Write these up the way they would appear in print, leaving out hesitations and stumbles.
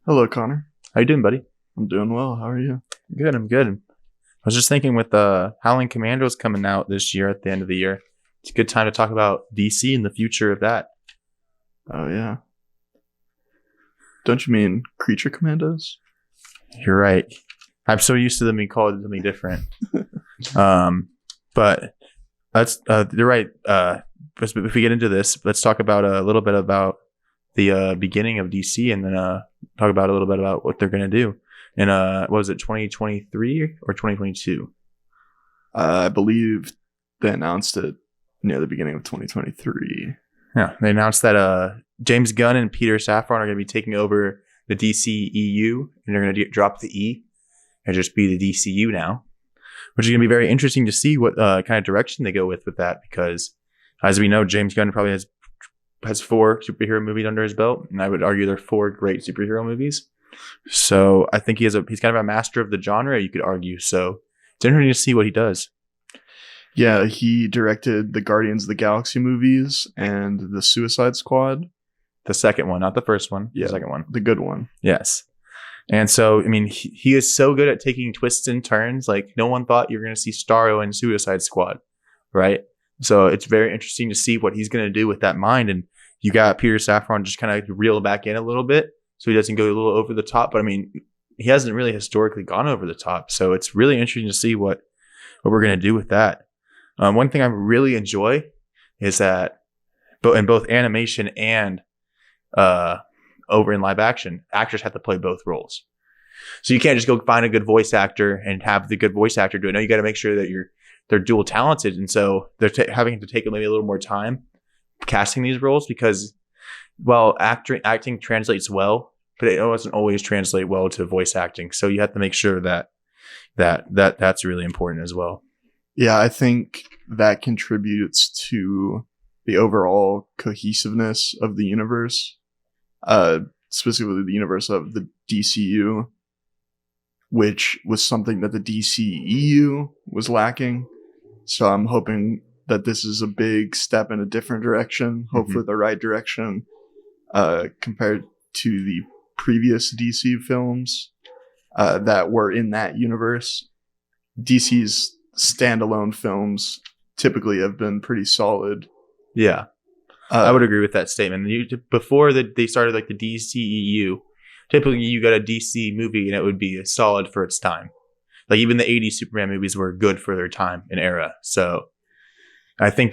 Hello, Connor. How you doing, buddy? I'm doing well. How are you? Good, I'm good. I was just thinking with Howling Commandos coming out this year at the end of the year, it's a good time to talk about DC and the future of that. Oh, yeah. Don't you mean Creature Commandos? You're right. I'm so used to them being called something different. But that's you're right. If we get into this, let's talk about a little bit about the beginning of DC, and then talk about a little bit about what they're going to do. And what was it, 2023 or 2022? I believe they announced it near the beginning of 2023. Yeah, they announced that James Gunn and Peter Safran are going to be taking over the DCEU, and they're going to drop the E and just be the DCU now, which is going to be very interesting to see what kind of direction they go with that, because as we know, James Gunn probably has 4 superhero movies under his belt, and I would argue they're 4 great superhero movies. So I think he's kind of a master of the genre, you could argue. So it's interesting to see what he does. Yeah, he directed the Guardians of the Galaxy movies and the Suicide Squad. The second one, not the first one. Yeah, the second one. The good one. Yes. And so, I mean, he is so good at taking twists and turns. Like, no one thought you were going to see Starro in Suicide Squad, right? So it's very interesting to see what he's going to do with that mind. And you got Peter Safran just kind of reel back in a little bit so he doesn't go a little over the top. But I mean, he hasn't really historically gone over the top. So it's really interesting to see what we're going to do with that. One thing I really enjoy is that in both animation and over in live action, actors have to play both roles. So you can't just go find a good voice actor and have the good voice actor do it. No, you got to make sure that they're dual talented, and so they're having to take maybe a little more time casting these roles, because acting translates well, but it doesn't always translate well to voice acting. So you have to make sure that's really important as well. Yeah, I think that contributes to the overall cohesiveness of the universe, specifically the universe of the DCU, which was something that the DCEU was lacking. So I'm hoping that this is a big step in a different direction, hopefully the right direction, compared to the previous DC films that were in that universe. DC's standalone films typically have been pretty solid. Yeah, I would agree with that statement. Before they started like the DCEU, typically you got a DC movie and it would be solid for its time. Like even the 80s Superman movies were good for their time and era. So I think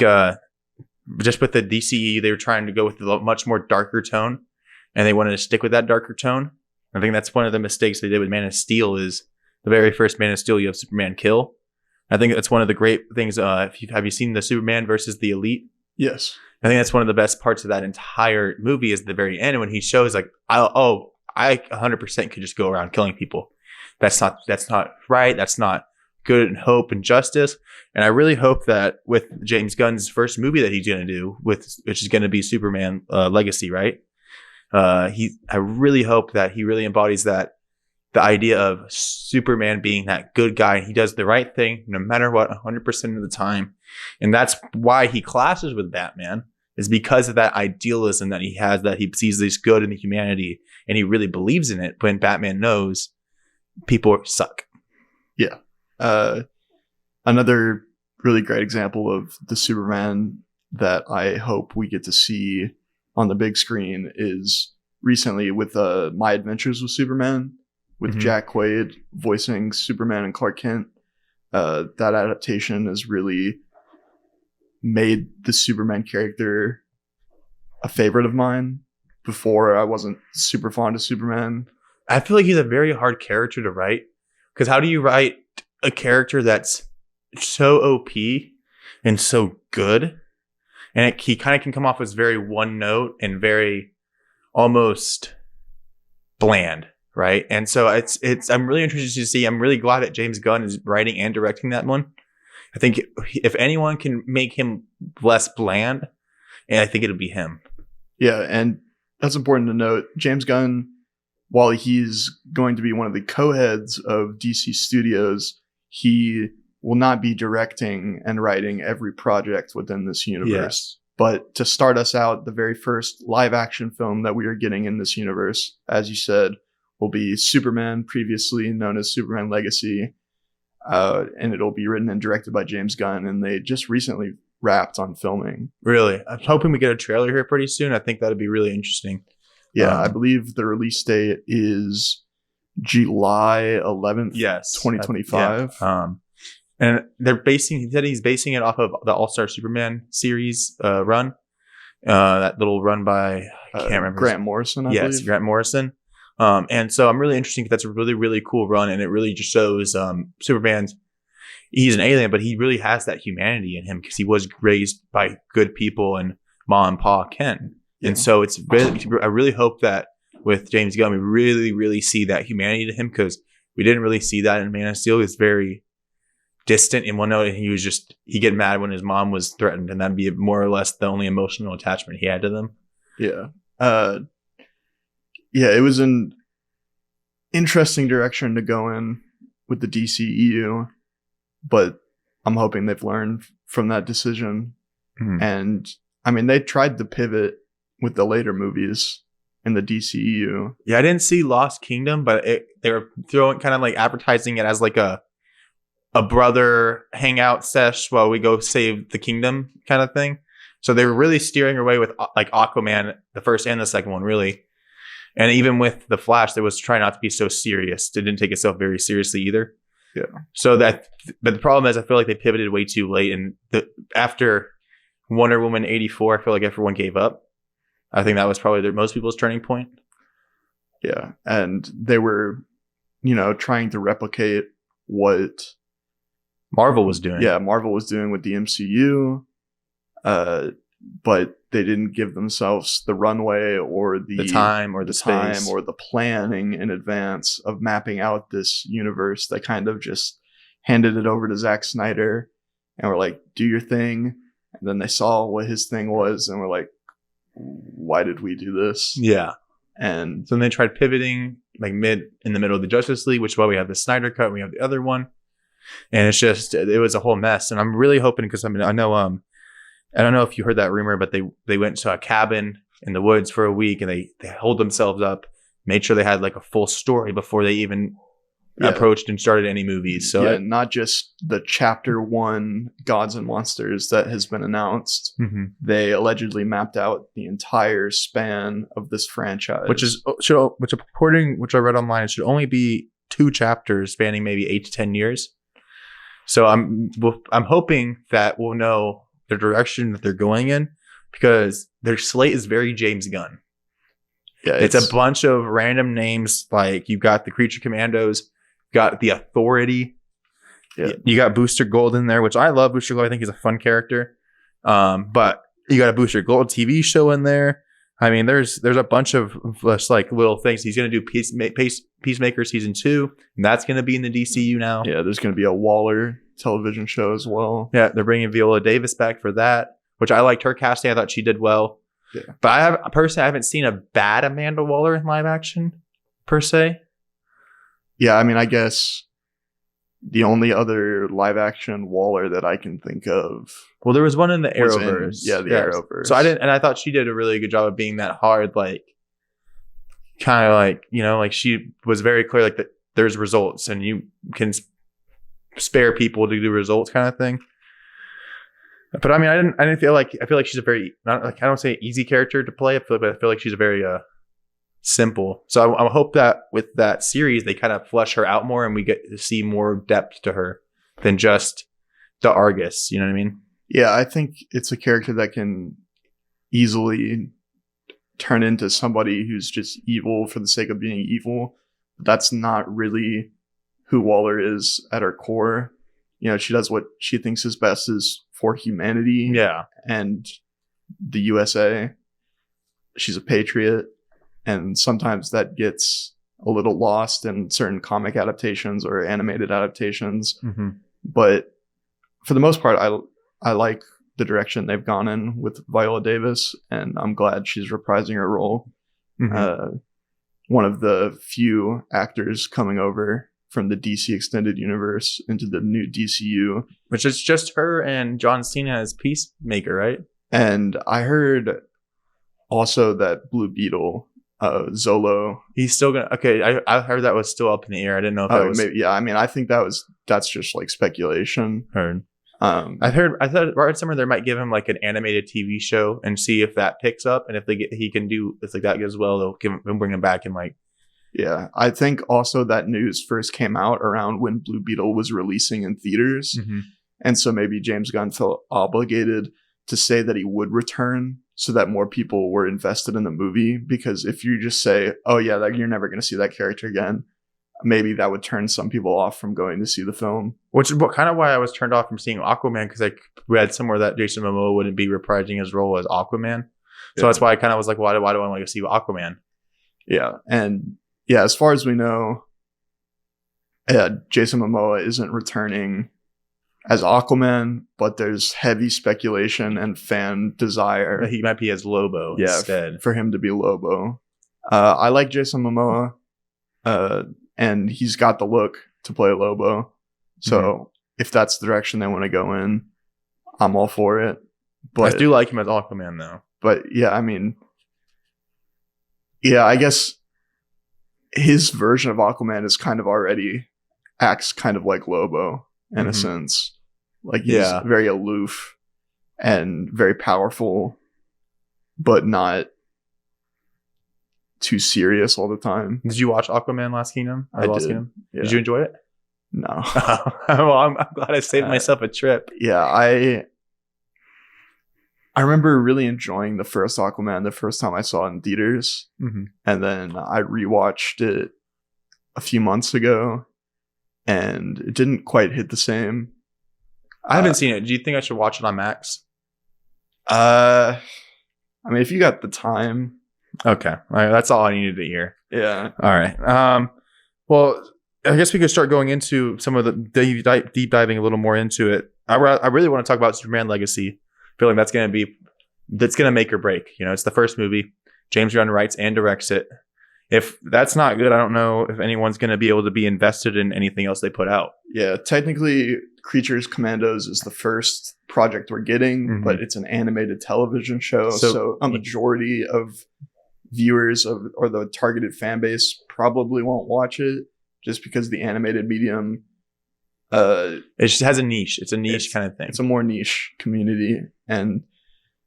just with the DCEU, they were trying to go with a much more darker tone, and they wanted to stick with that darker tone. I think that's one of the mistakes they did with Man of Steel. Is the very first Man of Steel, you have Superman kill. I think that's one of the great things. Have you seen the Superman versus the Elite? Yes. I think that's one of the best parts of that entire movie is the very end when he shows like, I 100% could just go around killing people. That's not right. That's not good in hope and justice. And I really hope that with James Gunn's first movie that he's going to do, which is going to be Superman Legacy, right? I really hope that he really embodies the idea of Superman being that good guy, and he does the right thing no matter what, 100% of the time. And that's why he clashes with Batman, is because of that idealism that he has, that he sees this good in the humanity and he really believes in it, when Batman knows people suck. Yeah. Another really great example of the Superman that I hope we get to see on the big screen is recently with My Adventures with Superman, with Jack Quaid voicing Superman and Clark Kent. That adaptation has really made the Superman character a favorite of mine. Before, I wasn't super fond of Superman. I feel like he's a very hard character to write, because how do you write a character that's so OP and so good, and he kind of can come off as very one note and very almost bland, right? And so I'm really interested to see. I'm really glad that James Gunn is writing and directing that one. I think if anyone can make him less bland, and I think it'll be him. Yeah, and that's important to note. James Gunn, while he's going to be one of the co-heads of DC Studios, he will not be directing and writing every project within this universe. Yes. But to start us out, the very first live action film that we are getting in this universe, as you said, will be Superman, previously known as Superman Legacy. And it'll be written and directed by James Gunn. And they just recently wrapped on filming. Really? I'm hoping we get a trailer here pretty soon. I think that'd be really interesting. Yeah, I believe the release date is July 11th, yes, 2025. And he said he's basing it off of the All-Star Superman series run. That little run by, I can't remember. Grant Morrison, I believe. Grant Morrison. And so I'm really interested because that's a really, really cool run. And it really just shows Superman's, he's an alien, but he really has that humanity in him because he was raised by good people and Ma and Pa Ken. Yeah. And so it's really, I really hope that with James Gunn, we really, really see that humanity to him because we didn't really see that in Man of Steel. It's very distant in one note, and he get mad when his mom was threatened, and that'd be more or less the only emotional attachment he had to them. Yeah. It was an interesting direction to go in with the DCEU, but I'm hoping they've learned from that decision. Mm-hmm. And I mean, they tried to pivot with the later movies in the DCEU. Yeah, I didn't see Lost Kingdom, but they were throwing kind of like advertising it as like a brother hangout sesh while we go save the kingdom kind of thing. So they were really steering away with like Aquaman, the first and the second one, really. And even with The Flash, they was trying not to be so serious. It didn't take itself very seriously either. Yeah. So but the problem is I feel like they pivoted way too late. And after Wonder Woman 84, I feel like everyone gave up. I think that was probably most people's turning point. Yeah. And they were, trying to replicate what Marvel was doing. Yeah, Marvel was doing with the MCU. But they didn't give themselves the runway or the time or the time space or the planning in advance of mapping out this universe. They kind of just handed it over to Zack Snyder and were like, do your thing. And then they saw what his thing was and were like, why did we do this? Yeah. And so then they tried pivoting like in the middle of the Justice League, which is why we have the Snyder Cut. We have the other one. And it was a whole mess. And I'm really hoping because I know, I don't know if you heard that rumor, but they went to a cabin in the woods for a week and they holed themselves up, made sure they had like a full story before they even approached and started any movies. So not just the chapter 1 Gods and Monsters that has been announced. Mm-hmm. They allegedly mapped out the entire span of this franchise, which I read online, it should only be 2 chapters spanning maybe 8 to 10 years. So I'm hoping that we'll know the direction that they're going in because their slate is very James Gunn. Yeah, it's a bunch of random names. Like you've got the Creature Commandos, got the Authority. Yeah. You got Booster Gold in there, which I love. Booster Gold, I think he's a fun character. But you got a Booster Gold TV show in there. I mean, there's a bunch of just like little things. He's going to do Peacemaker season 2, and that's going to be in the DCU now. Yeah, there's going to be a Waller television show as well. Yeah, they're bringing Viola Davis back for that, which I liked her casting. I thought she did well. Yeah. But I haven't seen a bad Amanda Waller in live action per se. Yeah, I mean, I guess the only other live action Waller that I can think of. Well, there was one in the Arrowverse. Arrowverse. So I thought she did a really good job of being that hard, like kind of like, like she was very clear, like that there's results and you can spare people to do results kind of thing. But I mean, I didn't feel like, I feel like she's a very, not like, I don't say easy character to play, but I feel like she's a very simple. So I hope that with that series, they kind of flesh her out more and we get to see more depth to her than just the Argus. You know what I mean? Yeah, I think it's a character that can easily turn into somebody who's just evil for the sake of being evil. But that's not really who Waller is at her core. She does what she thinks is best is for humanity. Yeah. And the USA. She's a patriot. And sometimes that gets a little lost in certain comic adaptations or animated adaptations. Mm-hmm. But for the most part, I like the direction they've gone in with Viola Davis, and I'm glad she's reprising her role. Mm-hmm. One of the few actors coming over from the DC Extended Universe into the new DCU. Which is just her and John Cena as Peacemaker, right? And I heard also that Blue Beetle Zolo. He's still gonna. Okay, I heard that was still up in the air. I didn't know if that was maybe, yeah. I mean, I think that's just like speculation. heard. I Read somewhere they might give him like an animated TV show and see if that picks up, and if he can do if like that goes well, they'll bring him back and like. Yeah, I think also that news first came out around when Blue Beetle was releasing in theaters, and so maybe James Gunn felt obligated to say that he would return so that more people were invested in the movie. Because if you just say, "Oh yeah, you're never going to see that character again," maybe that would turn some people off from going to see the film. Which is kind of why I was turned off from seeing Aquaman, because I read somewhere that Jason Momoa wouldn't be reprising his role as Aquaman. So that's why I kind of was like, why do I want to see Aquaman? Yeah, and yeah, as far as we know, Jason Momoa isn't returning as Aquaman, but there's heavy speculation and fan desire that he might be as Lobo instead. For him to be Lobo. I like Jason Momoa, and he's got the look to play Lobo. So if that's the direction they want to go in, I'm all for it. But I do like him as Aquaman, though. But yeah, I mean, yeah, I guess his version of Aquaman is kind of already acts kind of like Lobo in a sense. Like he's very aloof and very powerful, but not too serious all the time. Did you watch Aquaman Last Kingdom? I did. Kingdom? Yeah. Did you enjoy it? No. Well, I'm glad I saved myself a trip. Yeah, I remember really enjoying the first Aquaman the first time I saw it in theaters. And then I rewatched it a few months ago, and it didn't quite hit the same. I haven't seen it. Do you think I should watch it on Max? I mean, if you got the time. Okay. All right, that's all I needed to hear. Yeah. All right. Well, I guess we could start going into some of the deep diving a little more into it. I really want to talk about Superman Legacy. I feel like that's going to make or break. You know, it's the first movie. James Gunn writes and directs it. If that's not good, I don't know if anyone's going to be able to be invested in anything else they put out. Yeah, technically, Creatures Commandos is the first project we're getting, but it's an animated television show. So a majority of viewers or the targeted fan base probably won't watch it just because the animated medium. It just has a niche. It's a niche kind of thing. It's a more niche community. And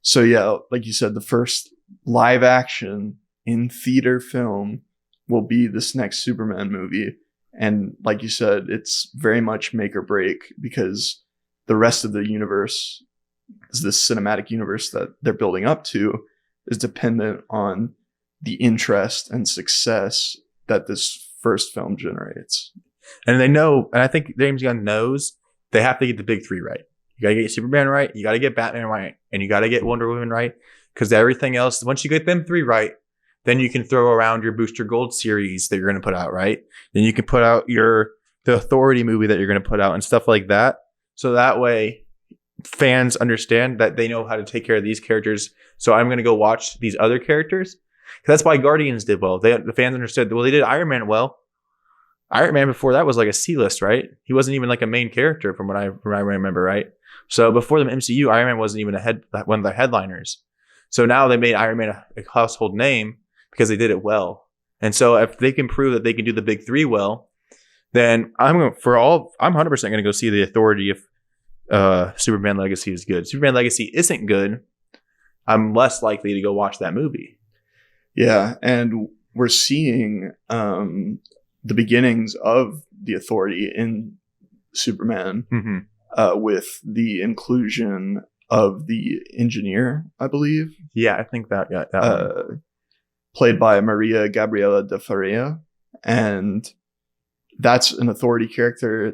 so, yeah, like you said, the first live action in theater film will be this next Superman movie. And like you said, it's very much make or break because the rest of the universe, this cinematic universe that they're building up to, is dependent on the interest and success that this first film generates. And they know, and I think James Gunn knows, they have to get the big three right. You got to get Superman right, you got to get Batman right, and you got to get Wonder Woman right. Because everything else, once you get them three right, then you can throw around your Booster Gold series that you're going to put out, right? Then you can put out the Authority movie that you're going to put out and stuff like that. So that way, fans understand that they know how to take care of these characters. So I'm going to go watch these other characters. That's why Guardians did well. The fans understood. Well, they did Iron Man well. Iron Man before that was like a C-list, right? He wasn't even like a main character from what I remember, right? So before the MCU, Iron Man wasn't even one of the headliners. So now they made Iron Man a household name because they did it well. And so if they can prove that they can do the big three well, then I'm 100% going to go see the Authority if Superman Legacy is good. Superman Legacy isn't good, I'm less likely to go watch that movie. Yeah, and we're seeing the beginnings of the Authority in Superman with the inclusion of the engineer, I believe. Yeah, I think that played by Maria Gabriela de Faria, and that's an Authority character.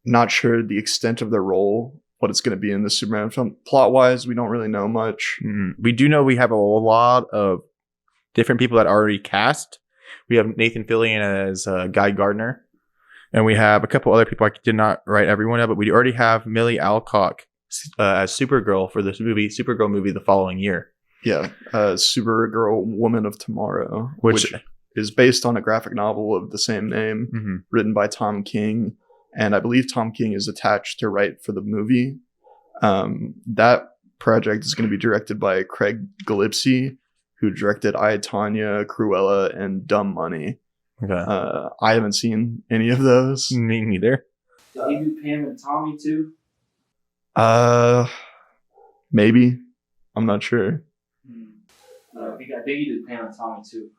Not sure the extent of their role, what it's going to be in the Superman film. Plot-wise, we don't really know much. We do know we have a lot of different people that are already cast. We have Nathan Fillion as Guy Gardner, and we have a couple other people. I did not write everyone up, but we already have Millie Alcock as Supergirl for this Supergirl movie the following year. Yeah, Supergirl Woman of Tomorrow, which is based on a graphic novel of the same name, written by Tom King. And I believe Tom King is attached to write for the movie. That project is going to be directed by Craig Gillespie, who directed I, Tonya, Cruella, and Dumb Money. Okay. I haven't seen any of those. Me neither. Did he do Pam and Tommy too? Maybe. I'm not sure. I think he did Pam and Tommy too.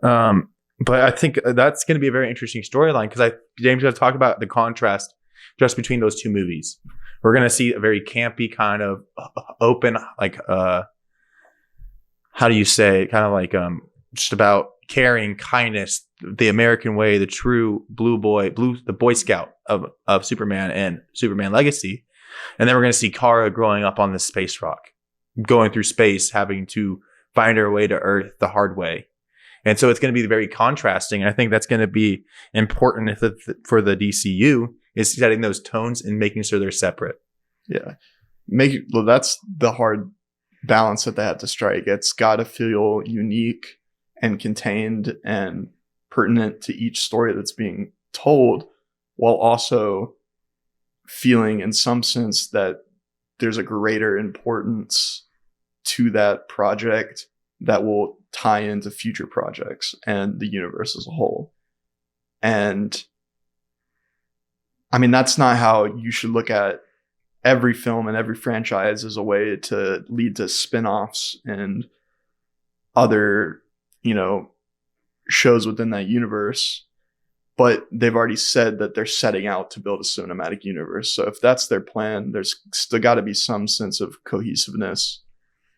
But I think that's going to be a very interesting storyline because James going to talk about the contrast just between those two movies. We're going to see a very campy kind of open, like how do you say, kind of like just about caring, kindness, the American way, the true the Boy Scout of Superman and Superman Legacy. And then we're going to see Kara growing up on this space rock, going through space, having to find her way to Earth the hard way. And so it's going to be very contrasting. And I think that's going to be important for the DCU is setting those tones and making sure they're separate. Yeah. That's the hard balance that they have to strike. It's got to feel unique and contained and pertinent to each story that's being told, while also feeling in some sense that there's a greater importance to that project that will tie into future projects and the universe as a whole. And I mean, that's not how you should look at every film and every franchise as a way to lead to spin-offs and other, shows within that universe. But they've already said that they're setting out to build a cinematic universe. So if that's their plan, there's still got to be some sense of cohesiveness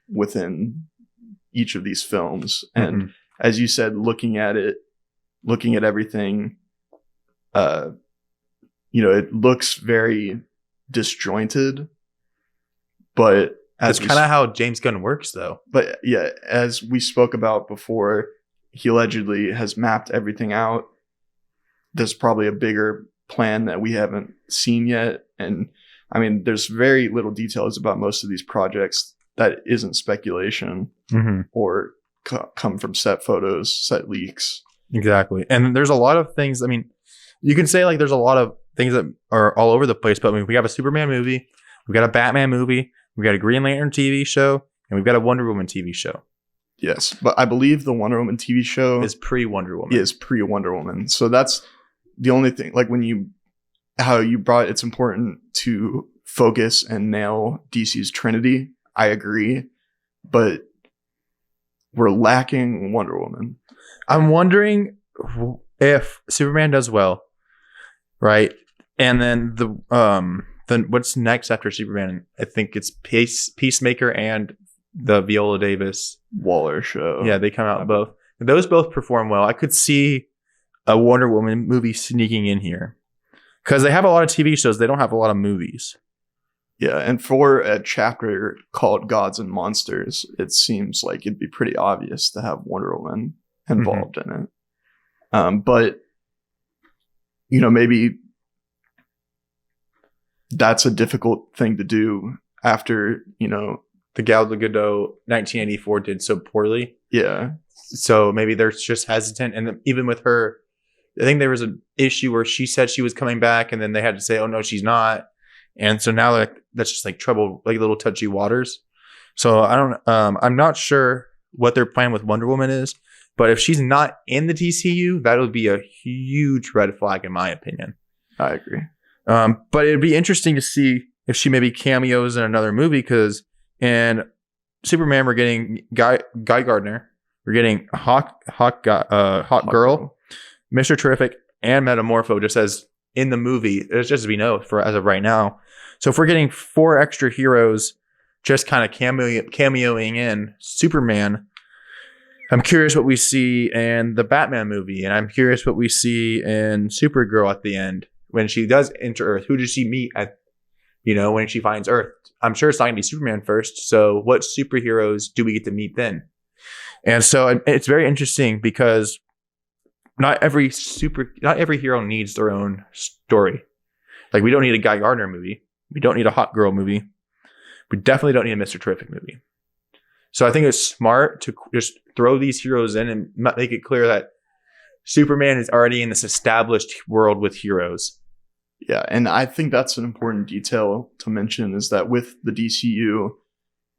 within each of these films. And as you said, looking at everything, it looks very disjointed, but that's kind of how James Gunn works, though. But yeah, as we spoke about before, he allegedly has mapped everything out. There's probably a bigger plan that we haven't seen yet. And I mean, there's very little details about most of these projects that isn't speculation or come from set photos, set leaks. Exactly. And there's a lot of things. I mean, you can say like there's a lot of things that are all over the place, but I mean, we have a Superman movie, we've got a Batman movie, we've got a Green Lantern TV show, and we've got a Wonder Woman TV show. Yes, but I believe the Wonder Woman TV show is pre-Wonder Woman. Is pre-Wonder Woman. So that's the only thing. Like how you brought, it's important to focus and nail DC's Trinity. I agree, but we're lacking Wonder Woman. I'm wondering if Superman does well, right? And then then what's next after Superman? I think it's Peacemaker and the Viola Davis Waller show. Yeah, they come out both. Those both perform well. I could see a Wonder Woman movie sneaking in here because they have a lot of TV shows. They don't have a lot of movies. Yeah, and for a chapter called Gods and Monsters, it seems like it'd be pretty obvious to have Wonder Woman involved in it. But, maybe that's a difficult thing to do after, the Gal Gadot 1984 did so poorly. Yeah. So maybe they're just hesitant. And even with her, I think there was an issue where she said she was coming back and then they had to say, oh, no, she's not. And so now that's just like trouble, like little touchy waters. So I'm not sure what their plan with Wonder Woman is, but if she's not in the DCU, that'll be a huge red flag in my opinion. I agree. But it'd be interesting to see if she maybe cameos in another movie because in Superman, we're getting Guy Gardner, we're getting Hawk Girl, Mr. Terrific, and Metamorpho just as in the movie, it's just as we know for as of right now. So if we're getting 4 extra heroes just kind of cameoing in Superman, I'm curious what we see in the Batman movie, and I'm curious what we see in Supergirl at the end when she does enter Earth. Who does she meet at, when she finds Earth? I'm sure it's not going to be Superman first. So what superheroes do we get to meet then? And so it's very interesting because not every hero needs their own story. Like we don't need a Guy Gardner movie. We don't need a Hot Girl movie. We definitely don't need a Mr. Terrific movie. So I think it's smart to just throw these heroes in and make it clear that Superman is already in this established world with heroes. Yeah, and I think that's an important detail to mention is that with the DCU,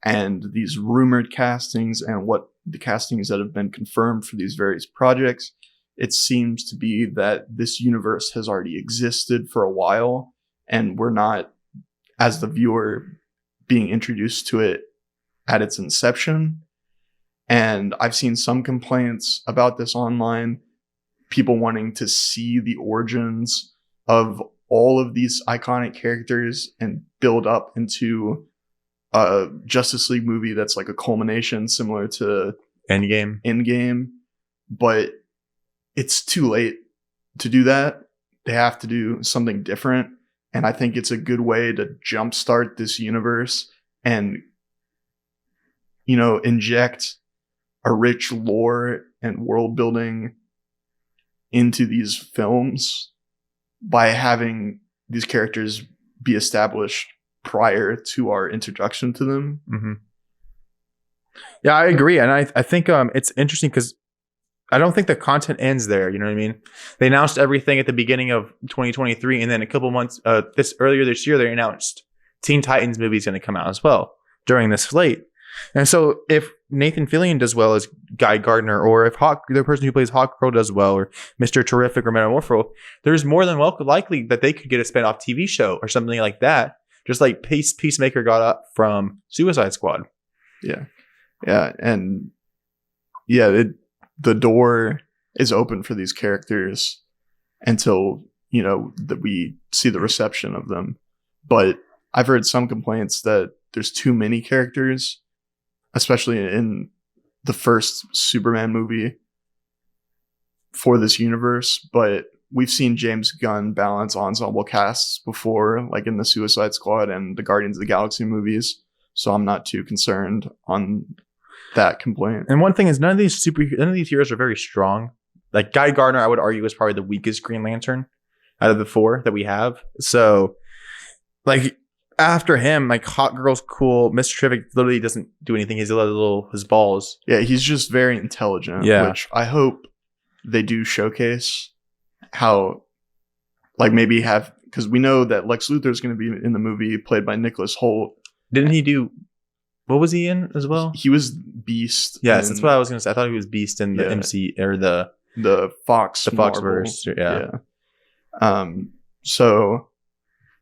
and these rumored castings and what the castings that have been confirmed for these various projects, it seems to be that this universe has already existed for a while, and we're not, as the viewer, being introduced to it at its inception. And I've seen some complaints about this online, people wanting to see the origins of all of these iconic characters and build up into a Justice League movie that's like a culmination similar to Endgame. But it's too late to do that. They have to do something different. And I think it's a good way to jumpstart this universe and, you know, inject a rich lore and world building into these films by having these characters be established prior to our introduction to them. Mm-hmm. Yeah, I agree. And I think it's interesting because I don't think the content ends there. You know what I mean? They announced everything at the beginning of 2023. And then a couple months earlier this year, they announced Teen Titans movie is going to come out as well during this slate. And so if Nathan Fillion does well as Guy Gardner, or if the person who plays Hawkgirl does well, or Mr. Terrific or Metamorpho, there's more than likely that they could get a spin-off TV show or something like that, just like Peacemaker got up from Suicide Squad. Yeah. Yeah. And yeah, the door is open for these characters until, you know, that we see the reception of them. But I've heard some complaints that there's too many characters, especially in the first Superman movie for this universe. But we've seen James Gunn balance ensemble casts before, like in the Suicide Squad and the Guardians of the Galaxy movies. So I'm not too concerned on that complaint. And one thing is, none of these heroes are very strong. Like Guy Gardner, I would argue, is probably the weakest Green Lantern out of the four that we have. So, like, after him, like, Hawkgirl's cool. Mr. Terrific literally doesn't do anything. He's his balls. Yeah, he's just very intelligent. Yeah. Which I hope they do showcase how, like, maybe have, because we know that Lex Luthor is going to be in the movie played by Nicholas Hoult. Didn't he do? What was he in as well? He was Beast. Yes, that's what I was going to say. I thought he was Beast in the MC or the Fox. The Foxverse. Yeah. So,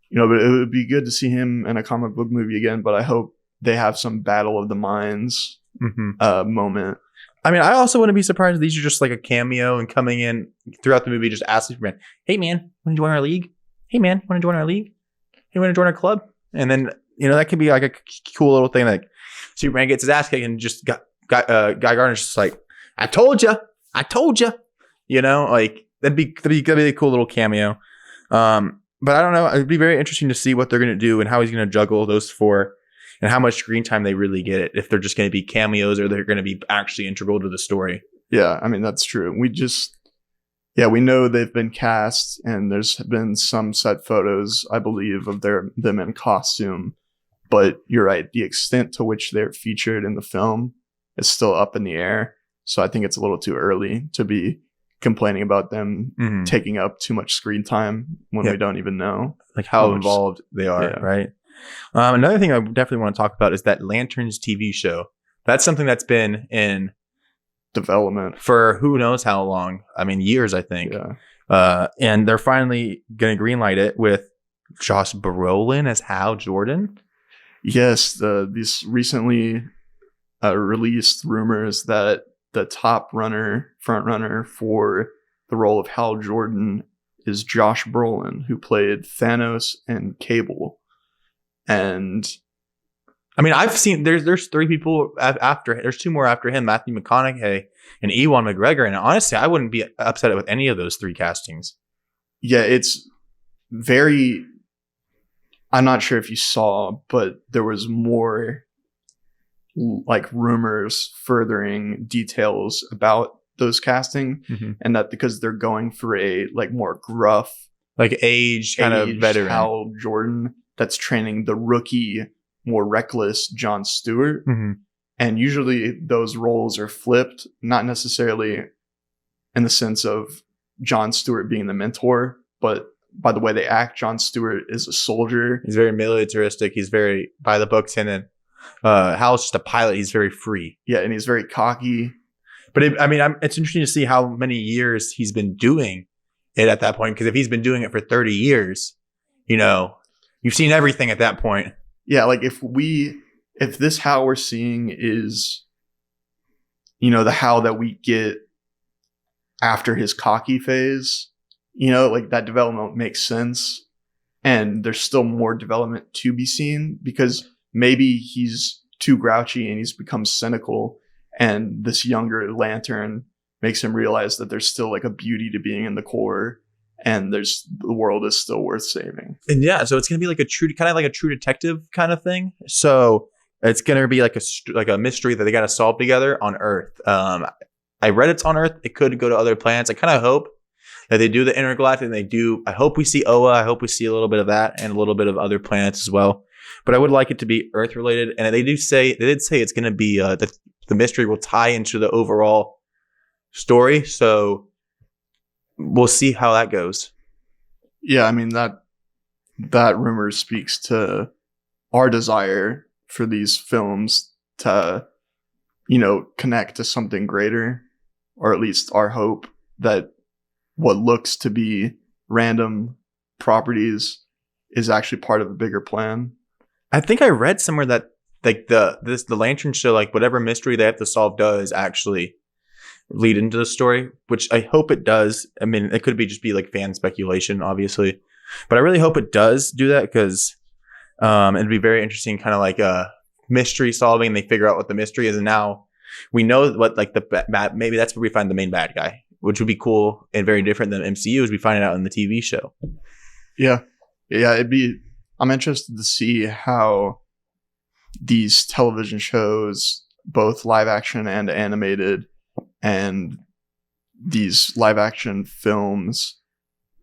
you know, but it would be good to see him in a comic book movie again. But I hope they have some Battle of the Minds moment. I mean, I also wouldn't be surprised if these are just like a cameo and coming in throughout the movie, just asking Superman, "Hey man, want to join our league? Hey man, want to join our league? Hey, want to join our club?" And then, you know, that could be like a cool little thing. Like Superman gets his ass kicked and just Guy Gardner's just like, I told you. You know, like that'd be a cool little cameo. But I don't know. It'd be very interesting to see what they're going to do and how he's going to juggle those four and how much screen time they really get. If they're just going to be cameos or they're going to be actually integral to the story. Yeah, I mean, that's true. We know they've been cast and there's been some set photos, I believe, of them in costume. But you're right. The extent to which they're featured in the film is still up in the air. So I think it's a little too early to be complaining about them taking up too much screen time when we don't even know like how involved they are, right? Another thing I definitely want to talk about is that Lanterns TV show. That's something that's been in development for who knows how long. I mean, years, I think. Yeah. And they're finally going to greenlight it with Josh Brolin as Hal Jordan. Yes, these recently released rumors that the front runner for the role of Hal Jordan is Josh Brolin, who played Thanos and Cable. And I mean, I've seen there's three people after. There's two more after him: Matthew McConaughey and Ewan McGregor. And honestly, I wouldn't be upset with any of those three castings. Yeah, it's very. I'm not sure if you saw, but there was more like rumors furthering details about those casting, and that because they're going for a like more gruff, like aged kind of veteran Hal Jordan that's training the rookie, more reckless Jon Stewart. And usually those roles are flipped, not necessarily in the sense of Jon Stewart being the mentor, but by the way they act. Jon Stewart is a soldier. He's very militaristic. He's very by the books and Hal's just a pilot. He's very free. Yeah, and he's very cocky. But it's interesting to see how many years he's been doing it at that point. Because if he's been doing it for 30 years, you've seen everything at that point. Yeah, like if this Hal we're seeing is, the Hal that we get after his cocky phase, like that development makes sense. And there's still more development to be seen because maybe he's too grouchy and he's become cynical. And this younger Lantern makes him realize that there's still like a beauty to being in the core, and the world is still worth saving. And yeah, so it's gonna be like a true detective kind of thing. So it's gonna be like a mystery that they got to solve together on Earth. I read it's on Earth. It could go to other planets. I kind of hope that they do the intergalactic. And they do. I hope we see Oa. I hope we see a little bit of that and a little bit of other planets as well. But I would like it to be Earth related. And they did say it's going to be the mystery will tie into the overall story. So we'll see how that goes. Yeah, I mean that rumor speaks to our desire for these films to, connect to something greater, or at least our hope that what looks to be random properties is actually part of a bigger plan. I think I read somewhere that like the Lantern show, like whatever mystery they have to solve does actually lead into the story, which I hope it does. I mean, it could just be like fan speculation, obviously, but I really hope it does do that because it'd be very interesting, kind of like a mystery solving. And they figure out what the mystery is, and now we know what like maybe that's where we find the main bad guy, which would be cool and very different than MCU as we find it out in the TV show. Yeah, I'm interested to see how these television shows, both live action and animated, and these live action films,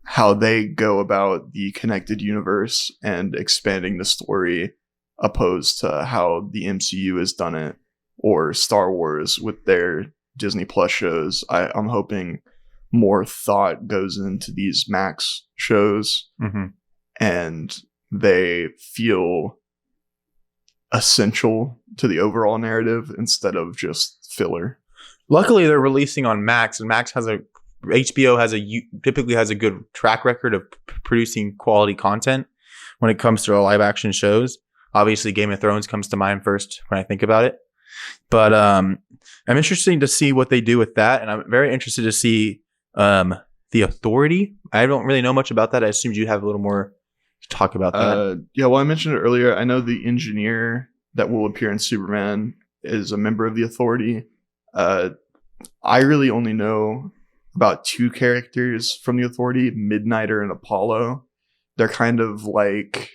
how they go about the connected universe and expanding the story, opposed to how the MCU has done it, or Star Wars with their Disney Plus shows. I'm hoping more thought goes into these Max shows, and they feel essential to the overall narrative instead of just filler. Luckily, they're releasing on Max, and HBO typically has a good track record of producing quality content when it comes to live action shows. Obviously, Game of Thrones comes to mind first when I think about it. But I'm interested to see what they do with that, and I'm very interested to see The Authority. I don't really know much about that. I assumed you have a little more to talk about that. Yeah, well, I mentioned it earlier. I know the engineer that will appear in Superman is a member of the Authority. I really only know about two characters from the Authority, Midnighter and Apollo. They're kind of like,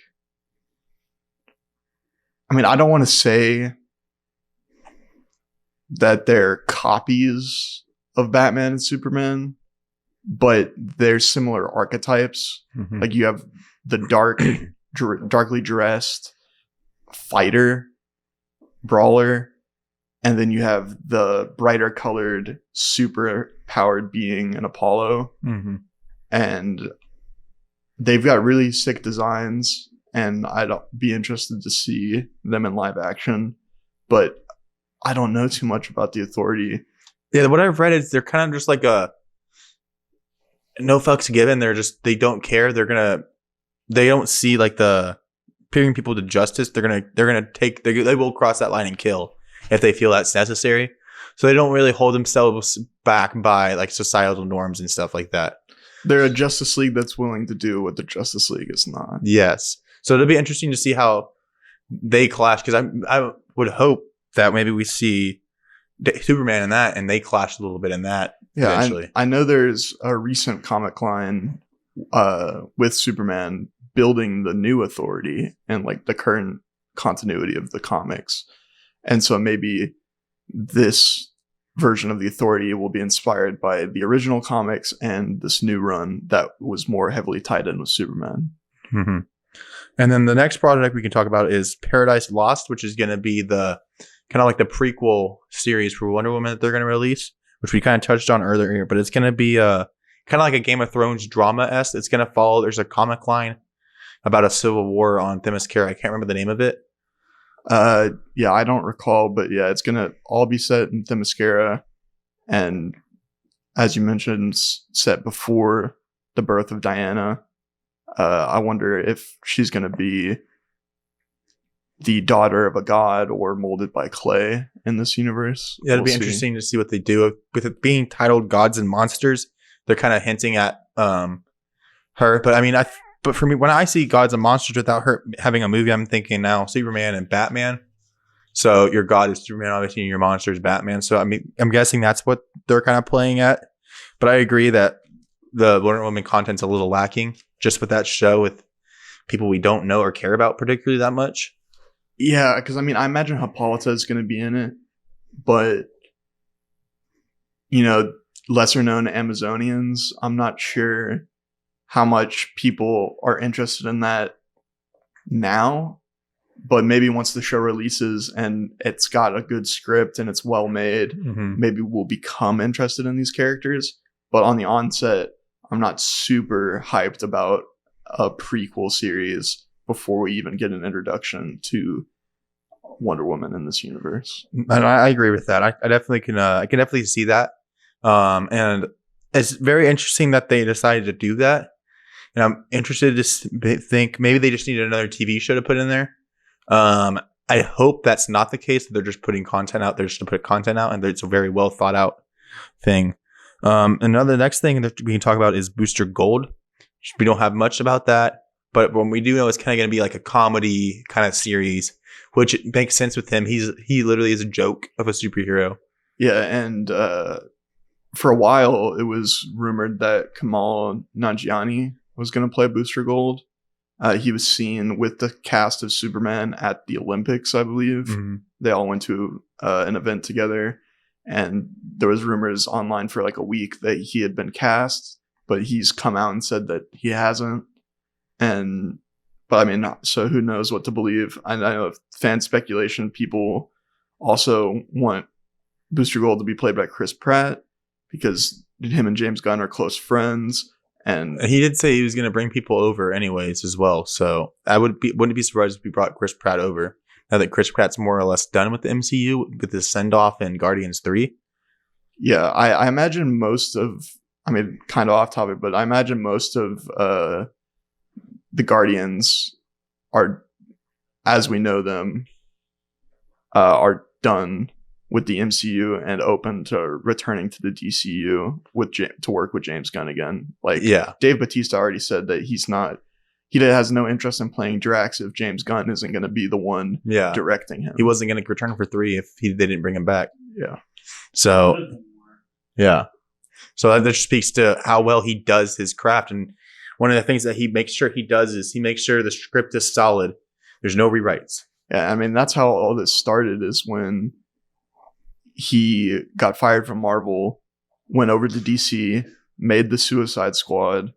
I mean, I don't want to say that they're copies of Batman and Superman, but they're similar archetypes. Like you have the darkly dressed fighter, brawler, and then you have the brighter colored, super powered being in Apollo. And they've got really sick designs, and I'd be interested to see them in live action. But I don't know too much about the Authority. Yeah, what I've read is they're kind of just like a no fucks given. They don't care. They don't see like the bringing people to justice. They will cross that line and kill if they feel that's necessary. So they don't really hold themselves back by like societal norms and stuff like that. They're a Justice League that's willing to do what the Justice League is not. Yes. So it'll be interesting to see how they clash, because I would hope that maybe we see Superman in that and they clash a little bit in that eventually. I know there's a recent comic line with Superman building the new Authority and like the current continuity of the comics. And so maybe this version of the Authority will be inspired by the original comics and this new run that was more heavily tied in with Superman. And then the next project we can talk about is Paradise Lost, which is going to be the kind of like the prequel series for Wonder Woman that they're going to release, which we kind of touched on earlier. But it's going to be kind of like a Game of Thrones drama-esque. It's going to follow. There's a comic line about a civil war on Themyscira. I can't remember the name of it. Yeah, I don't recall, but yeah, it's gonna all be set in Themyscira, and as you mentioned, set before the birth of Diana. I wonder if she's gonna be the daughter of a god or molded by clay in this universe. Yeah, it'll be interesting to see what they do with it being titled Gods and Monsters. They're kind of hinting at her, but I mean, but for me, when I see Gods and Monsters without her having a movie, I'm thinking now Superman and Batman. So your god is Superman, obviously, and your monster is Batman. So I mean, I'm guessing that's what they're kind of playing at. But I agree that the Wonder Woman content's a little lacking just with that show with people we don't know or care about particularly that much. Yeah, because I mean, I imagine Hippolyta is going to be in it, but lesser known Amazonians, I'm not sure how much people are interested in that now. But maybe once the show releases and it's got a good script and it's well made, maybe we'll become interested in these characters. But on the onset, I'm not super hyped about a prequel series before we even get an introduction to Wonder Woman in this universe. And I agree with that. I definitely can. I can definitely see that. And it's very interesting that they decided to do that. And I'm interested to think maybe they just need another TV show to put in there. I hope that's not the case. That they're just putting content out there just to put content out, and it's a very well thought out thing. Another next thing that we can talk about is Booster Gold. We don't have much about that, but when we do know, it's kind of going to be like a comedy kind of series, which makes sense with him. He literally is a joke of a superhero. Yeah, and for a while, it was rumored that Kamal Nanjiani was going to play Booster Gold. He was seen with the cast of Superman at the Olympics, I believe. Mm-hmm. They all went to an event together, and there was rumors online for like a week that he had been cast, but he's come out and said that he hasn't. But I mean, so who knows what to believe? I know fan speculation. People also want Booster Gold to be played by Chris Pratt because him and James Gunn are close friends. And he did say he was going to bring people over anyways as well. So I wouldn't be surprised if we brought Chris Pratt over. Now that Chris Pratt's more or less done with the MCU with his send-off in Guardians 3. Yeah, I imagine kind of off topic, but I imagine most of the Guardians are, as we know them, are done with the MCU and open to returning to the DCU to work with James Gunn again. Dave Bautista already said that he has no interest in playing Drax if James Gunn isn't going to be the one directing him. He wasn't going to return for 3 if they didn't bring him back. Yeah. So, yeah. So that just speaks to how well he does his craft. And one of the things that he makes sure he does is he makes sure the script is solid. There's no rewrites. Yeah, I mean, that's how all this started, is when he got fired from Marvel, went over to DC, made the Suicide Squad.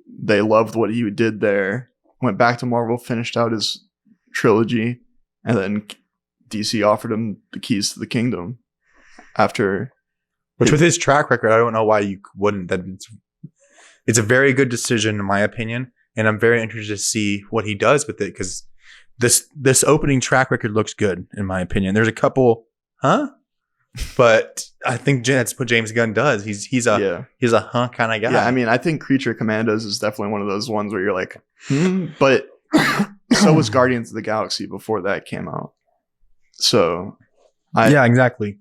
They loved what he did there. Went back to Marvel, finished out his trilogy, and then DC offered him the keys to the kingdom after. Which, with his track record, I don't know why you wouldn't. It's a very good decision, in my opinion, and I'm very interested to see what he does with it, because this opening track record looks good, in my opinion. There's a couple, but I think that's what James Gunn does. He's a kind of guy. Yeah, I mean, I think Creature Commandos is definitely one of those ones where you're like, but so was Guardians of the Galaxy before that came out. So, yeah, exactly.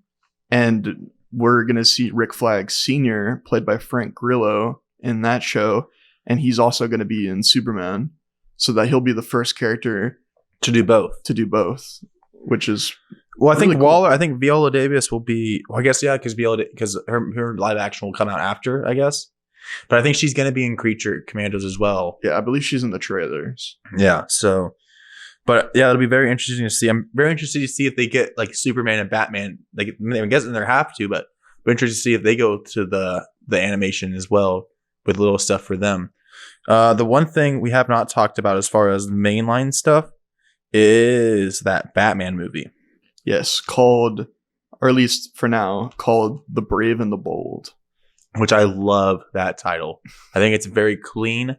And we're gonna see Rick Flag Sr., played by Frank Grillo, in that show, and he's also going to be in Superman, so that he'll be the first character to do both, which is. Well, I think cool. I think Viola Davis will be. Well, I guess because her live action will come out after, I guess. But I think she's going to be in Creature Commandos as well. Yeah, I believe she's in the trailers. Yeah. So, but yeah, it'll be very interesting to see. I'm very interested to see if they get like Superman and Batman. Like, I'm guessing they have to, but I'm interested to see if they go to the animation as well with little stuff for them. The one thing we have not talked about as far as the mainline stuff is that Batman movie. Yes, called, or at least for now, called The Brave and the Bold. Which I love that title. I think it's very clean.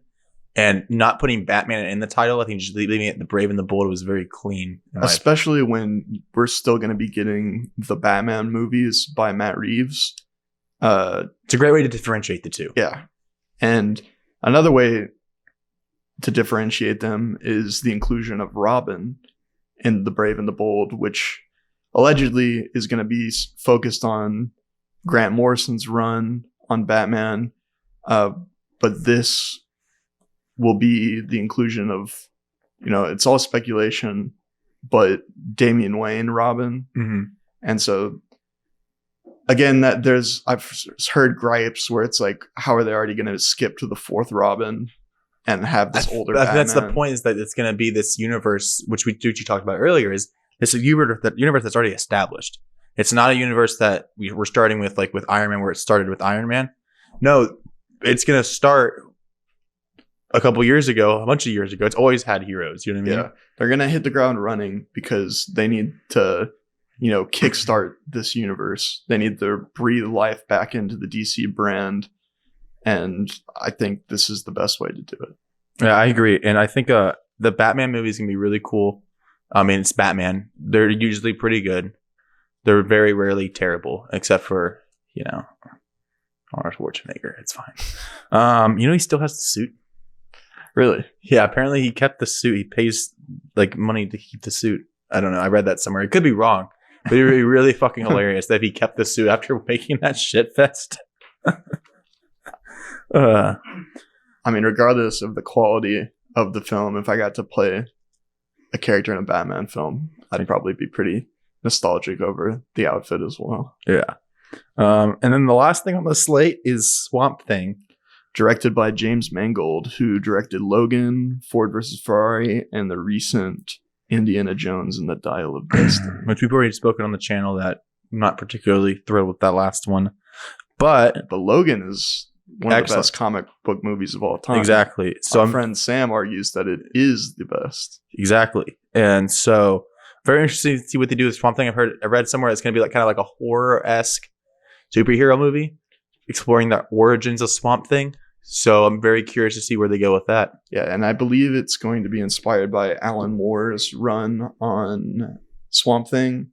And not putting Batman in the title, I think just leaving it The Brave and the Bold was very clean. Especially when we're still going to be getting the Batman movies by Matt Reeves. It's a great way to differentiate the two. Yeah. And another way to differentiate them is the inclusion of Robin in The Brave and the Bold, which allegedly is going to be focused on Grant Morrison's run on Batman. But this will be the inclusion of, it's all speculation, but Damian Wayne Robin. Mm-hmm. And so again, I've heard gripes where it's like, how are they already going to skip to the fourth Robin and have this older Batman? That's the point, is that it's going to be this universe, which you talked about earlier, is it's a universe that's already established. It's not a universe that we're starting with, like with Iron Man, where it started with Iron Man. No, it's going to start a bunch of years ago. It's always had heroes. You know what I mean? Yeah. They're going to hit the ground running because they need to, kickstart this universe. They need to breathe life back into the DC brand. And I think this is the best way to do it. Yeah, I agree. And I think the Batman movie is going to be really cool. I mean, it's Batman. They're usually pretty good. They're very rarely terrible, except for, Arnold Schwarzenegger. It's fine. He still has the suit. Really? Yeah, apparently he kept the suit. He pays money to keep the suit. I don't know. I read that somewhere. It could be wrong, but it would be really fucking hilarious that he kept the suit after making that shit fest. I mean, regardless of the quality of the film, if I got to play a character in a Batman film, I'd probably be pretty nostalgic over the outfit as well. Yeah. And then the last thing on the slate is Swamp Thing. Directed by James Mangold, who directed Logan, Ford vs. Ferrari, and the recent Indiana Jones and the Dial of Destiny. Which we've already spoken on the channel that I'm not particularly thrilled with that last one. But Logan is one of the best comic book movies of all time. Exactly. So my friend Sam argues that it is the best. Exactly. And so very interesting to see what they do with Swamp Thing. I read somewhere it's going to be kind of like a horror-esque superhero movie exploring the origins of Swamp Thing. So I'm very curious to see where they go with that. Yeah, and I believe it's going to be inspired by Alan Moore's run on Swamp Thing.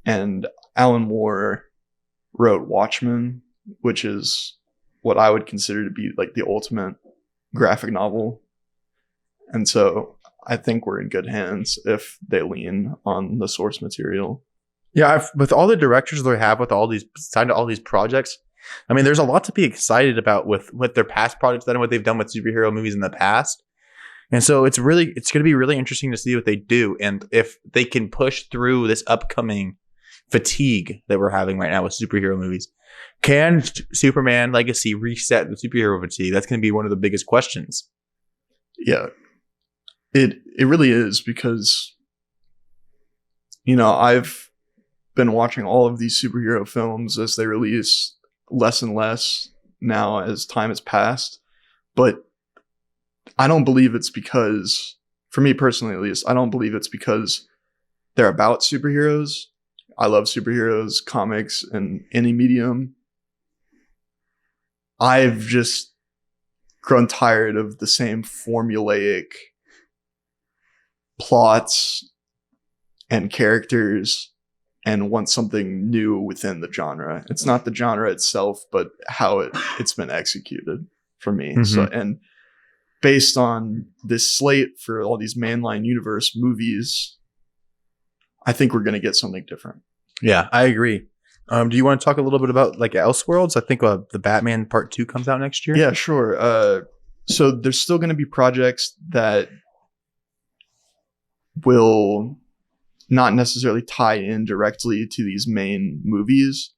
And Alan Moore wrote Watchmen, which is what I would consider to be like the ultimate graphic novel. And so I think we're in good hands if they lean on the source material. Yeah, with all the directors they have with signed to all these projects, I mean, there's a lot to be excited about with their past projects and what they've done with superhero movies in the past. And so it's going to be really interesting to see what they do. And if they can push through this upcoming fatigue that we're having right now with superhero movies. Can Superman Legacy reset the superhero fatigue? That's going to be one of the biggest questions. Yeah, it really is, because, I've been watching all of these superhero films as they release less and less now as time has passed. But I don't believe it's because, for me personally at least, I don't believe it's because they're about superheroes. I love superheroes, comics, and any medium. I've just grown tired of the same formulaic plots and characters and want something new within the genre. It's not the genre itself, but how it's been executed for me. Mm-hmm. So, and based on this slate for all these mainline universe movies, I think we're going to get something different. Yeah, I agree. Do you want to talk a little bit about Elseworlds? I think the Batman Part 2 comes out next year. Yeah, sure. So there's still going to be projects that will not necessarily tie in directly to these main movies.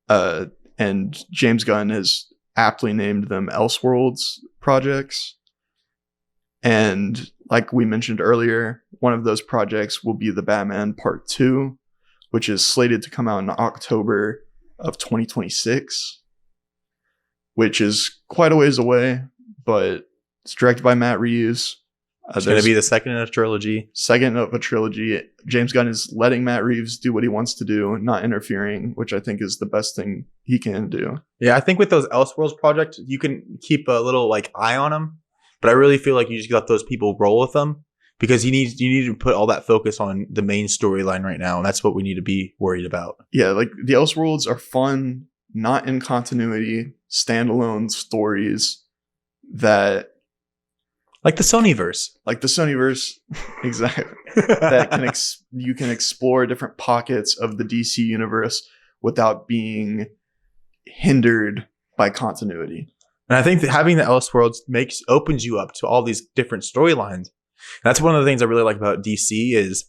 And James Gunn has aptly named them Elseworlds projects. And like we mentioned earlier, one of those projects will be the Batman Part 2, which is slated to come out in October of 2026, which is quite a ways away, but it's directed by Matt Reeves. It's going to be the second in a trilogy. Second of a trilogy. James Gunn is letting Matt Reeves do what he wants to do, not interfering, which I think is the best thing he can do. Yeah, I think with those Elseworlds projects, you can keep a little eye on them, But I really feel like you just let those people roll with them because you need to put all that focus on the main storyline right now. And that's what we need to be worried about. Yeah, like the Elseworlds are fun, not in continuity, standalone stories that like the Sonyverse. Like the Sonyverse, exactly. That you can explore different pockets of the DC universe without being hindered by continuity. And I think that having the Elseworlds opens you up to all these different storylines. And that's one of the things I really like about DC is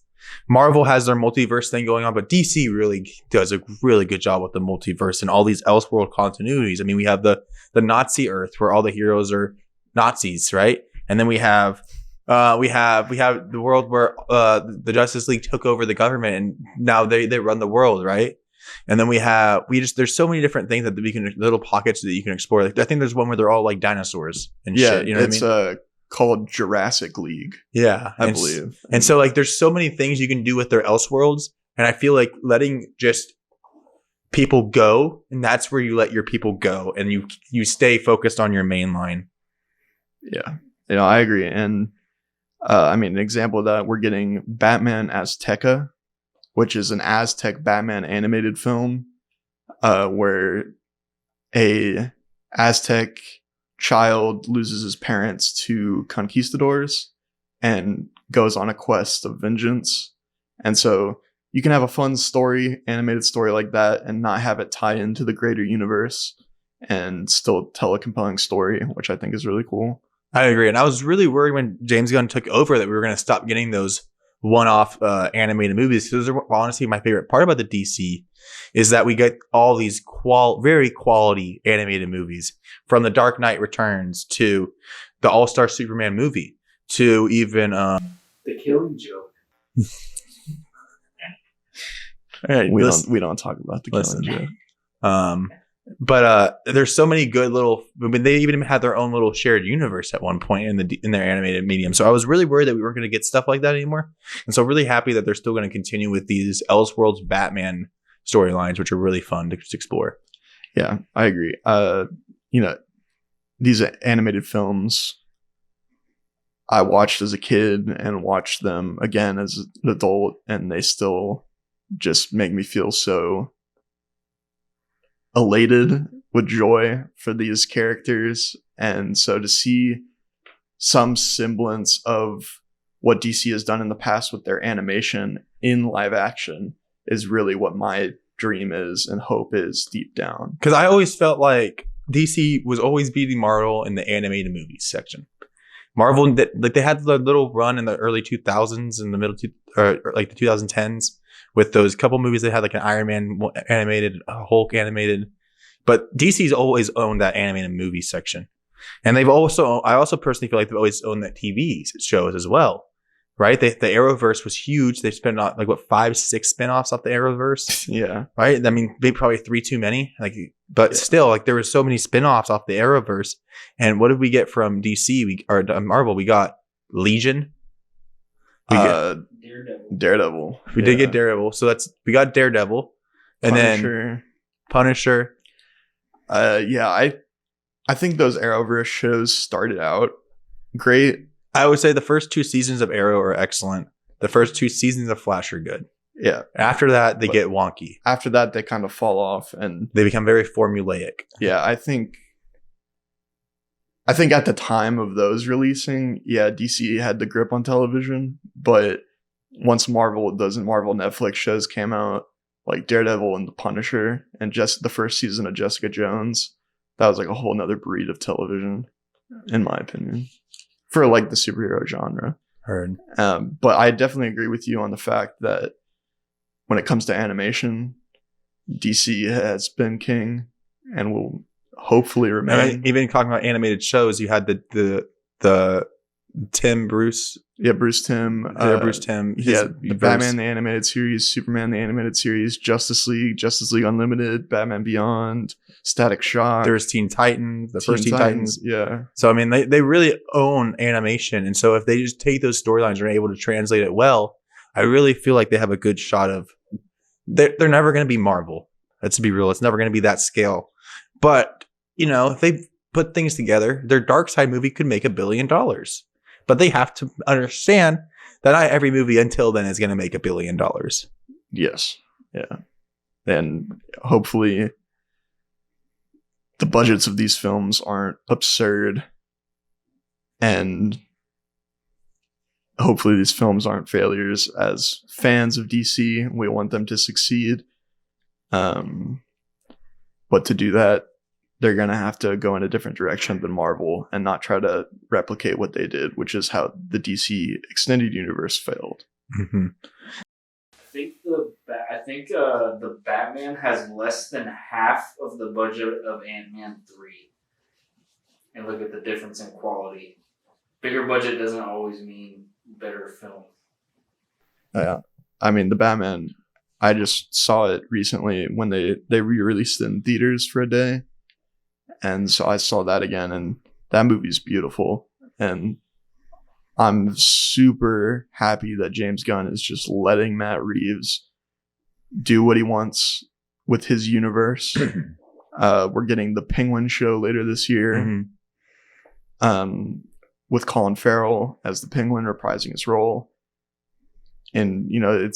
Marvel has their multiverse thing going on, but DC really does a really good job with the multiverse and all these Elseworld continuities. I mean, we have the Nazi Earth where all the heroes are Nazis, right? And then we have the world where the Justice League took over the government and now they run the world, right? And then there's so many different things that we can, little pockets that you can explore. Like, I think there's one where they're all like dinosaurs and shit. You know what I mean? Called Jurassic League. Yeah, I believe. And so like there's so many things you can do with their Elseworlds, and I feel like letting just people go, and that's where you let your people go, and you stay focused on your main line. Yeah, I agree. And I mean, an example of that, we're getting Batman Azteca, which is an Aztec Batman animated film, where a Aztec child loses his parents to conquistadors and goes on a quest of vengeance. And so you can have a fun story, animated story like that, and not have it tie into the greater universe and still tell a compelling story, which I think is really cool. I agree. And I was really worried when James Gunn took over that we were going to stop getting those one-off animated movies. Because those are honestly my favorite part about the DC is that we get all these very quality animated movies, from The Dark Knight Returns to the All-Star Superman movie to even The Killing Joke. Right, we don't talk about The Killing Joke. But there's so many good little. I mean, they even had their own little shared universe at one point in their animated medium. So I was really worried that we weren't going to get stuff like that anymore. And so really happy that they're still going to continue with these Elseworlds Batman storylines, which are really fun to just explore. Yeah, I agree. These animated films I watched as a kid and watched them again as an adult, and they still just make me feel so elated with joy for these characters. And so to see some semblance of what DC has done in the past with their animation in live action is really what my dream is and hope is deep down. Because I always felt like DC was always beating Marvel in the animated movies section. Marvel, they had the little run in the early 2000s and the middle or like the 2010s with those couple movies. They had like an Iron Man animated, a Hulk animated, but DC's always owned that animated movie section. And I also personally feel like they've always owned that TV shows as well, right? The Arrowverse was huge. They spent like 5-6 spinoffs off the Arrowverse. Yeah. Right. I mean, maybe probably 3 too many. But still, like there were so many spinoffs off the Arrowverse. And what did we get from DC or Marvel? We got Legion. Daredevil. We did get Daredevil. So we got Daredevil, and then Punisher. I think those Arrowverse shows started out great. I would say the first 2 seasons of Arrow are excellent. The first 2 seasons of Flash are good. Yeah. After that, they get wonky. After that, they kind of fall off and they become very formulaic. Yeah, I think at the time of those releasing, DC had the grip on television, but once Marvel Netflix shows came out, like Daredevil and The Punisher and just the first season of Jessica Jones, that was like a whole nother breed of television, in my opinion, for like the superhero genre. Heard. But I definitely agree with you on the fact that when it comes to animation, DC has been king and will hopefully remain. I mean, even talking about animated shows, you had the Tim Bruce. Yeah, Bruce Tim. Bruce Tim. The Batman the Animated Series, Superman the Animated Series, Justice League Unlimited, Batman Beyond, Static Shock. There's Teen Titans, first Teen Titans. Yeah. So, I mean, they really own animation. And so if they just take those storylines and are able to translate it well, I really feel like they have a good shot of... They're never going to be Marvel. Let's be real. It's never going to be that scale. But, if they put things together, their Dark Side movie could make $1 billion. But they have to understand that not every movie until then is going to make $1 billion. Yes. Yeah. And hopefully the budgets of these films aren't absurd. And hopefully these films aren't failures. As fans of DC, we want them to succeed. But to do that, they're going to have to go in a different direction than Marvel and not try to replicate what they did, which is how the DC extended universe failed. Mm-hmm. I think the Batman has less than half of the budget of Ant-Man 3. And look at the difference in quality. Bigger budget doesn't always mean better film. Yeah. I mean, the Batman, I just saw it recently when they re-released it in theaters for a day. And so I saw that again, and that movie's beautiful. And I'm super happy that James Gunn is just letting Matt Reeves do what he wants with his universe. We're getting the Penguin show later this year, with Colin Farrell as the Penguin reprising his role. And, you know,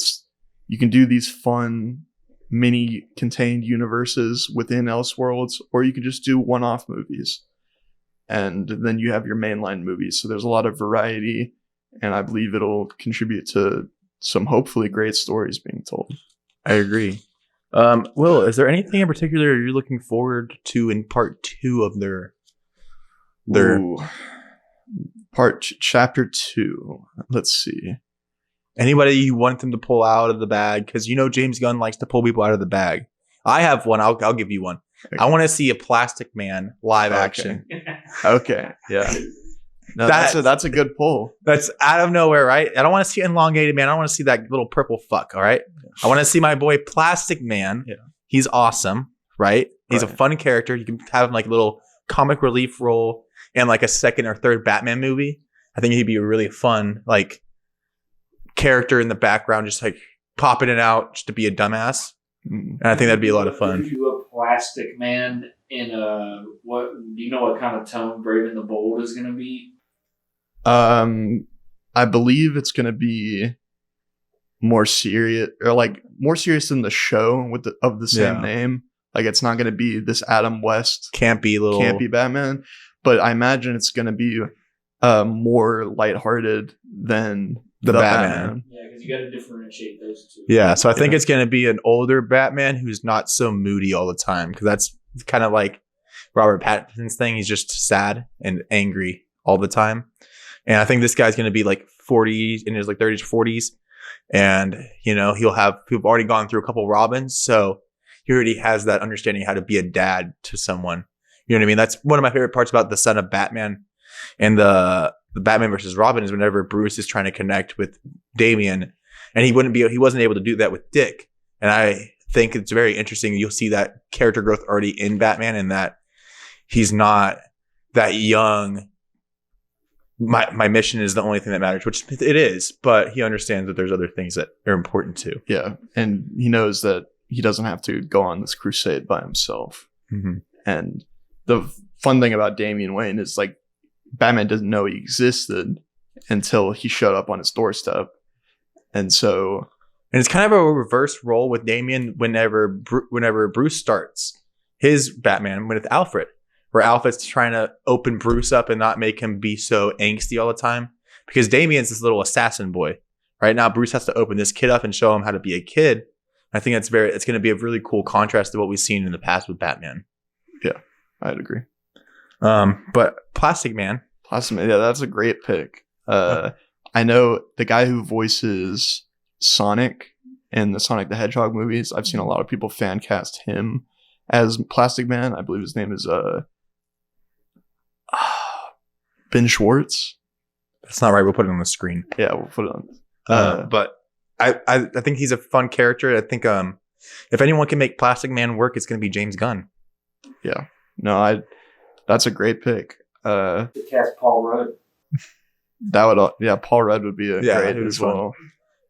you can do these fun mini contained universes within Elseworlds, or you can just do one-off movies. And then you have your mainline movies. So there's a lot of variety, and I believe it'll contribute to some hopefully great stories being told. I agree. Will, is there anything in particular you're looking forward to in part 2 of their Ooh. Chapter 2? Let's see. Anybody you want them to pull out of the bag? Because you know James Gunn likes to pull people out of the bag. I have one. I'll give you one. Okay. I want to see a Plastic Man live action. Okay. Yeah. No, that's a good pull. That's out of nowhere, right? I don't want to see Elongated Man. I don't want to see that little purple fuck, all right? I want to see my boy Plastic Man. Yeah. He's awesome, right? He's a fun character. You can have him like a little comic relief role in like a second or third Batman movie. I think he'd be a really fun like character in the background, just like popping it out just to be a dumbass. And I think that'd be a lot of fun. Do a Plastic Man in what? Do you know what kind of tone Brave and the Bold is going to be? I believe it's going to be more serious, or like more serious than the show of the same name. Like it's not going to be this Adam West campy Batman, but I imagine it's going to be more lighthearted than the Batman. Yeah, because you got to differentiate those two. Yeah, so I think it's going to be an older Batman who's not so moody all the time, because that's kind of like Robert Pattinson's thing. He's just sad and angry all the time. And I think this guy's going to be like 40s, in his like 30s or 40s. And, you know, he'll already gone through a couple Robins. So he already has that understanding of how to be a dad to someone. You know what I mean? That's one of my favorite parts about the Son of Batman and the Batman versus Robin is whenever Bruce is trying to connect with Damian, and he wasn't able to do that with Dick. And I think it's very interesting. You'll see that character growth already in Batman, and that he's not that young. My mission is the only thing that matters, which it is, but he understands that there's other things that are important too. Yeah. And he knows that he doesn't have to go on this crusade by himself. Mm-hmm. And the fun thing about Damian Wayne is like Batman doesn't know he existed until he showed up on his doorstep. And it's kind of a reverse role with Damian whenever Bruce starts his Batman with Alfred, where Alfred's trying to open Bruce up and not make him be so angsty all the time, because Damian's this little assassin boy. Right now, Bruce has to open this kid up and show him how to be a kid. I think it's going to be a really cool contrast to what we've seen in the past with Batman. Yeah, I'd agree. But Plastic Man, yeah, that's a great pick. I know the guy who voices Sonic in the Sonic the Hedgehog movies. I've seen a lot of people fan cast him as Plastic Man. I believe his name is Ben Schwartz. That's not right. We'll put it on the screen. Yeah, we'll put it on. But I think he's a fun character. I think if anyone can make Plastic Man work, it's going to be James Gunn. Yeah. No, that's a great pick. To cast Paul Rudd. Paul Rudd would be great as well.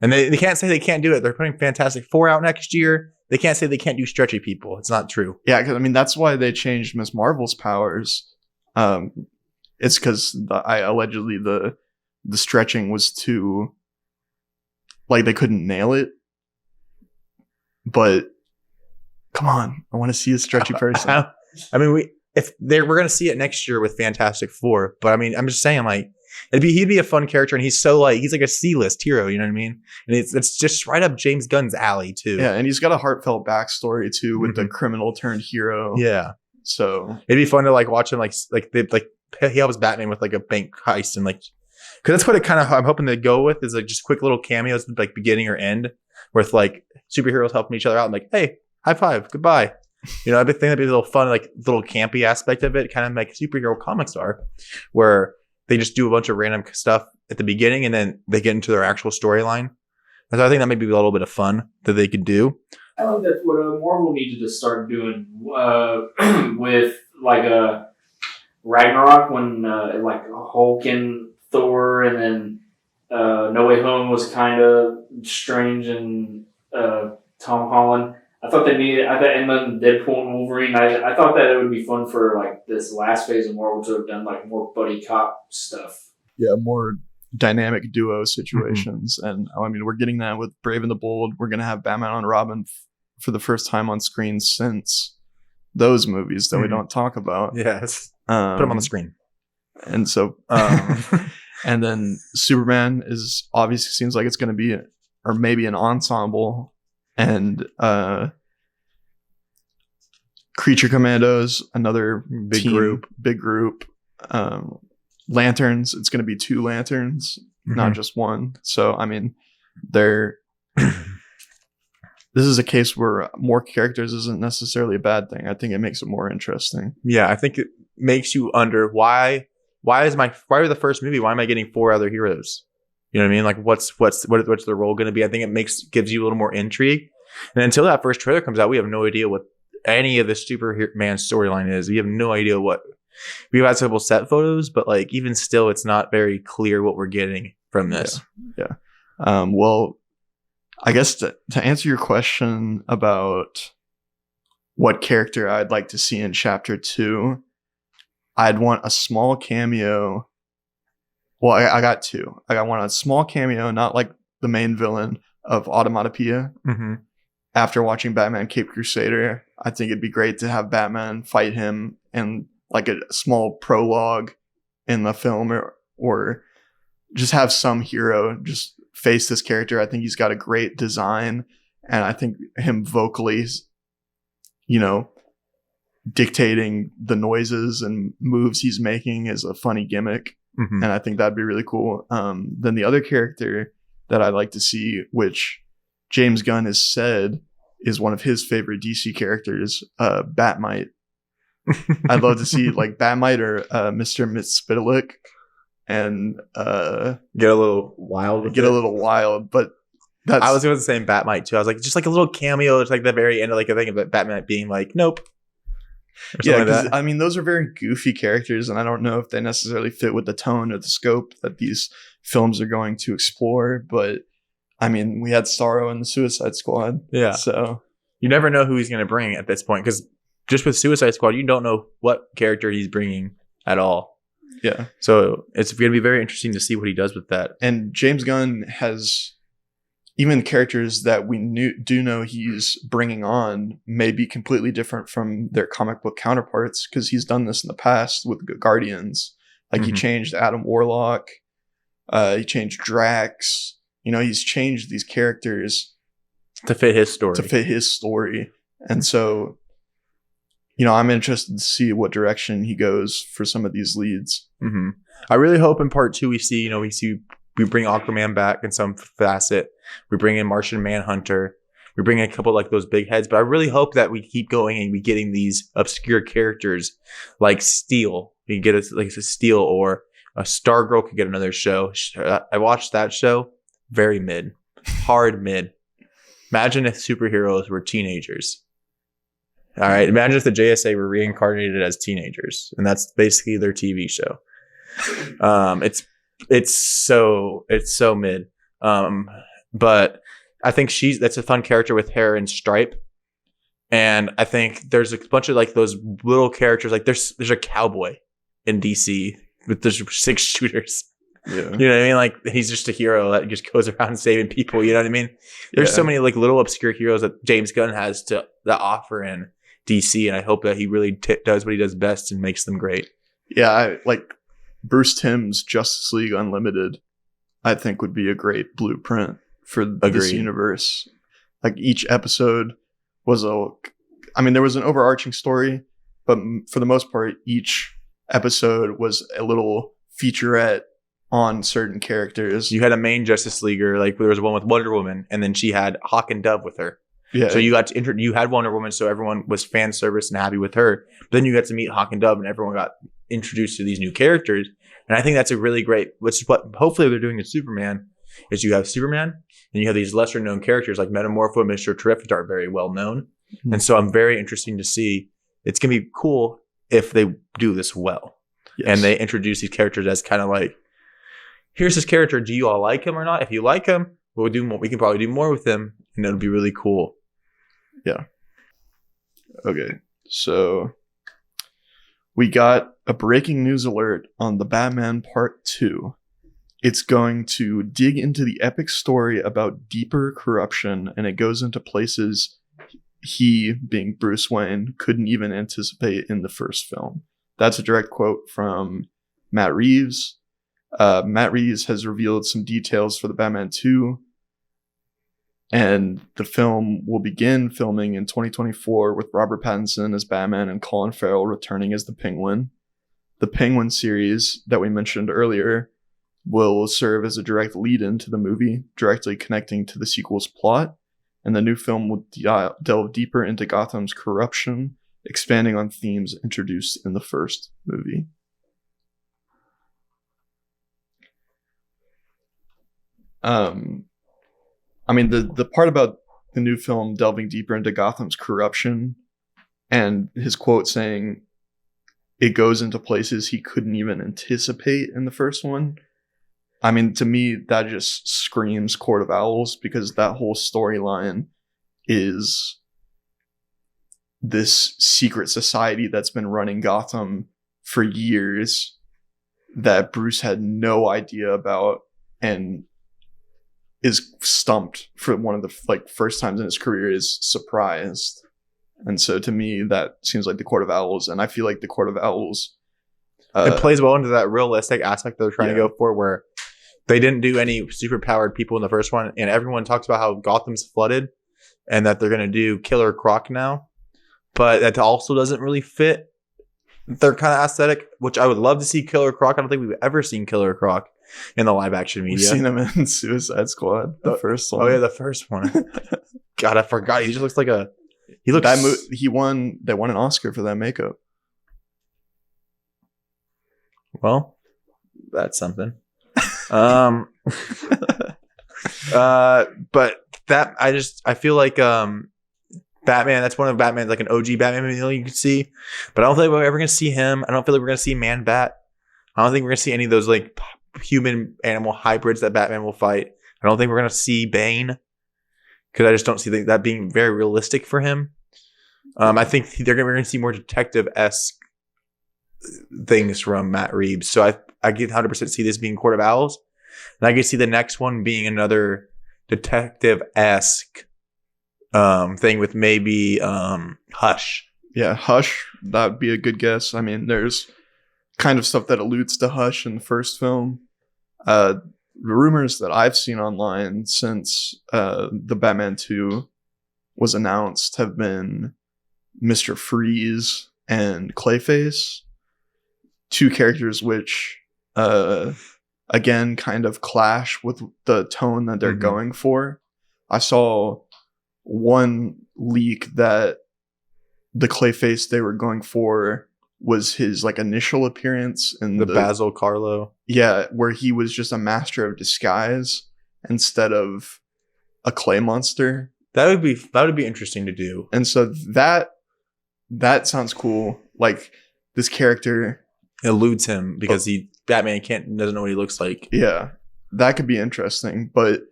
And they can't say they can't do it. They're putting Fantastic Four out next year. They can't say they can't do stretchy people. It's not true. Yeah, because I mean that's why they changed Ms. Marvel's powers It's because allegedly the stretching was too, like, they couldn't nail it. But come on, I want to see a stretchy person. I mean, we're going to see it next year with Fantastic Four, but I mean, I'm just saying, like, he'd be a fun character, and he's like a C-list hero, you know what I mean? And it's just right up James Gunn's alley too. Yeah, and he's got a heartfelt backstory too with the criminal turned hero. Yeah, so it'd be fun to like watch him like he helps Batman with like a bank heist, and like, because that's what it kind of I'm hoping to go with is like just quick little cameos like beginning or end with like superheroes helping each other out and like, hey, high five, goodbye. You know, I think that'd be a little fun, like little campy aspect of it, kind of like superhero comics are, where they just do a bunch of random stuff at the beginning and then they get into their actual storyline. And so I think that may be a little bit of fun that they could do. I think that's what Marvel needed to start doing with like a Ragnarok when like Hulk and Thor, and then No Way Home was kind of strange, and Tom Holland. I thought they needed, and then Deadpool and Wolverine. I thought that it would be fun for like this last phase of Marvel to have done like more buddy cop stuff. Yeah, more dynamic duo situations. And I mean, we're getting that with Brave and the Bold. We're gonna have Batman and Robin for the first time on screen since those movies that we don't talk about. Yes, put them on the screen. And so, and then Superman is obviously seems like it's going to be, or maybe an ensemble, and Creature Commandos, another big group. Lanterns, it's going to be 2 lanterns, not just one. So, I mean, this is a case where more characters isn't necessarily a bad thing. I think it makes it more interesting. Yeah, I think it makes you wonder why are the first movie? Why am I getting 4 other heroes? You know what I mean? Like, what's their role going to be? I think it gives you a little more intrigue. And until that first trailer comes out, we have no idea what any of the Superman storyline is. We have no idea what. We've had several set photos, but like even still, it's not very clear what we're getting from this. Yeah. Well, I guess to answer your question about what character I'd like to see in Chapter 2, I'd want a small cameo. Well, I got 2. I want a small cameo, not like the main villain of Automatopoeia. Mm-hmm. After watching Batman Cape Crusader, I think it'd be great to have Batman fight him and like a small prologue in the film, or just have some hero just face this character. I think he's got a great design, and I think him vocally, you know, dictating the noises and moves he's making is a funny gimmick. Mm-hmm. And I think that'd be really cool. Then the other character that I'd like to see, which James Gunn has said is one of his favorite DC characters, Batmite. I'd love to see like Batmite or Mr. Mxyzptlk and get a little wild. But that's, I was going to say Batmite too. I was like, just like a little cameo. It's like the very end of like a thing about Batman being like, nope. Yeah, because I mean, those are very goofy characters, and I don't know if they necessarily fit with the tone or the scope that these films are going to explore. But I mean, we had Starro in the Suicide Squad. Yeah. So you never know who he's going to bring at this point, because just with Suicide Squad, you don't know what character he's bringing at all. Yeah. So it's going to be very interesting to see what he does with that. And James Gunn has, even characters that we do know he's bringing on may be completely different from their comic book counterparts, because he's done this in the past with Guardians. Like he changed Adam Warlock. He changed Drax. You know, he's changed these characters to fit his story. And so, you know, I'm interested to see what direction he goes for some of these leads. Mm-hmm. I really hope in part 2 we bring Aquaman back in some facet. We bring in Martian Manhunter. We bring in a couple like those big heads. But I really hope that we keep going and we getting these obscure characters like Steel. We can get a Steel, or a Stargirl could get another show. I watched that show. Very mid. Hard mid. Imagine if superheroes were teenagers. All right. Imagine if the JSA were reincarnated as teenagers, and that's basically their TV show. It's so mid. But I think that's a fun character with hair and stripe. And I think there's a bunch of like those little characters. Like there's a cowboy in DC with the 6 shooters. Yeah. You know what I mean? Like, he's just a hero that just goes around saving people. You know what I mean? There's so many like little obscure heroes that James Gunn has to offer in DC, and I hope that he really does what he does best and makes them great. Yeah, I like Bruce Timm's Justice League Unlimited. I think would be a great blueprint for this universe. Like, each episode was there was an overarching story, but for the most part, each episode was a little featurette on certain characters. You had a main Justice Leaguer, like there was one with Wonder Woman, and then she had Hawk and Dove with her. Yeah. So you got to you had Wonder Woman, so everyone was fan service and happy with her. But then you got to meet Hawk and Dove, and everyone got introduced to these new characters. And I think that's a really great, which is what hopefully they're doing in Superman, is you have Superman, and you have these lesser known characters like Metamorpho and Mr. Terrific are very well known. Mm-hmm. And so I'm very interested to see. It's going to be cool if they do this well. Yes. And they introduce these characters as kind of like, here's this character. Do you all like him or not? If you like him, we'll do more. We can probably do more with him, and it'll be really cool. Yeah. Okay. So we got a breaking news alert on The Batman Part 2. It's going to dig into the epic story about deeper corruption, and it goes into places he, being Bruce Wayne, couldn't even anticipate in the first film. That's a direct quote from Matt Reeves. Matt Reeves has revealed some details for The Batman 2, and the film will begin filming in 2024 with Robert Pattinson as Batman and Colin Farrell returning as the Penguin. The Penguin series that we mentioned earlier will serve as a direct lead-in to the movie, directly connecting to the sequel's plot, and the new film will delve deeper into Gotham's corruption, expanding on themes introduced in the first movie. The part about the new film delving deeper into Gotham's corruption and his quote saying it goes into places he couldn't even anticipate in the first one. I mean, to me, that just screams Court of Owls, because that whole storyline is this secret society that's been running Gotham for years that Bruce had no idea about and is stumped for one of the first times in his career, is surprised. And so to me, that seems like the Court of Owls, and I feel like the Court of Owls it plays well into that realistic aspect they're trying to go for, where they didn't do any super powered people in the first one, and everyone talks about how Gotham's flooded and that they're going to do Killer Croc now, but that also doesn't really fit their kind of aesthetic, which I would love to see Killer Croc. I don't think we've ever seen Killer Croc in the live action media. We've seen him in Suicide Squad, the first one. Oh yeah, the first one. God, I forgot. He just looks like a. He looks. He won. They won an Oscar for that makeup. Well, that's something. But that I feel like Batman. That's one of Batman's, like an OG Batman movie you can see. But I don't think we're ever gonna see him. I don't feel like we're gonna see Man Bat. I don't think we're gonna see any of those like human animal hybrids that Batman will fight. I don't think we're gonna see Bane, because I just don't see that being very realistic for him. I think we're gonna see more detective-esque things from Matt Reeves. So I get 100% see this being Court of Owls, and I can see the next one being another detective-esque thing with maybe Hush. Yeah, Hush, that'd be a good guess. I mean, there's kind of stuff that alludes to Hush in the first film. The rumors that I've seen online since the Batman 2 was announced have been Mr. Freeze and Clayface, two characters which again kind of clash with the tone that they're going for. I saw one leak that the Clayface they were going for was his like initial appearance in the Basil Carlo. Yeah, where he was just a master of disguise instead of a clay monster. That would be interesting to do. And so that sounds cool. Like, this character eludes him because Batman doesn't know what he looks like. Yeah, that could be interesting. But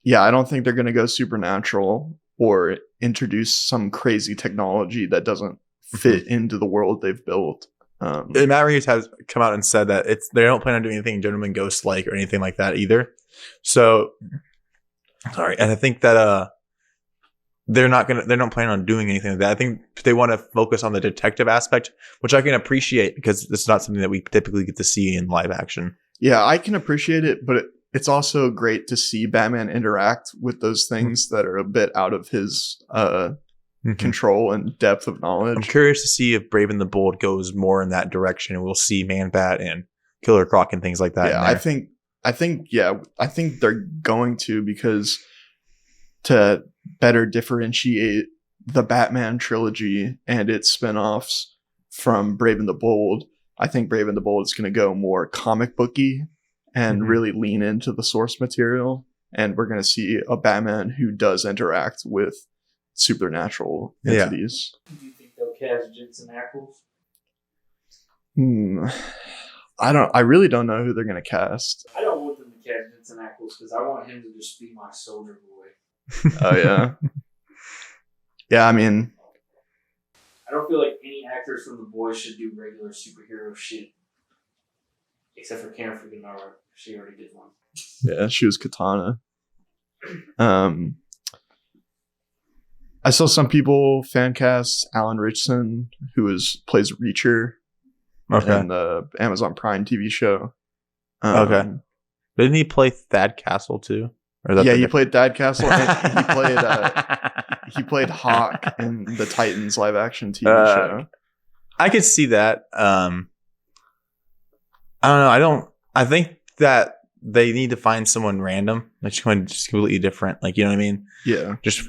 yeah, I don't think they're gonna go supernatural or introduce some crazy technology that doesn't fit into the world they've built. And Matt Reeves has come out and said that they don't plan on doing anything Gentleman Ghost like or anything like that either. So sorry, and I think that they don't plan on doing anything like that. I think they want to focus on the detective aspect, which I can appreciate because it's not something that we typically get to see in live action. Yeah, I can appreciate it, but it's also great to see Batman interact with those things that are a bit out of his control and depth of knowledge. I'm curious to see if Brave and the Bold goes more in that direction, and we'll see Man-Bat and Killer Croc and things like that. Yeah, I think they're going to, because to better differentiate the Batman trilogy and its spin-offs from Brave and the Bold, I think Brave and the Bold is going to go more comic booky and really lean into the source material, and we're going to see a Batman who does interact with supernatural entities. Do you think they'll cast Jensen Ackles? I really don't know who they're going to cast. I don't want them to cast Jensen Ackles because I want him to just be my soldier boy. Oh yeah. Yeah, I mean, I don't feel like any actors from The Boys should do regular superhero shit, except for Karen Fukunaga. She already did one. Yeah, she was Katana. I saw some people fan cast Alan Richson, who plays Reacher in the Amazon Prime TV show. Didn't he play Thad Castle too? He played Thad Castle. And he played Hawk in the Titans live action TV show. I could see that. I don't know. I think that they need to find someone random, just completely different. Like, you know what I mean? Yeah. Just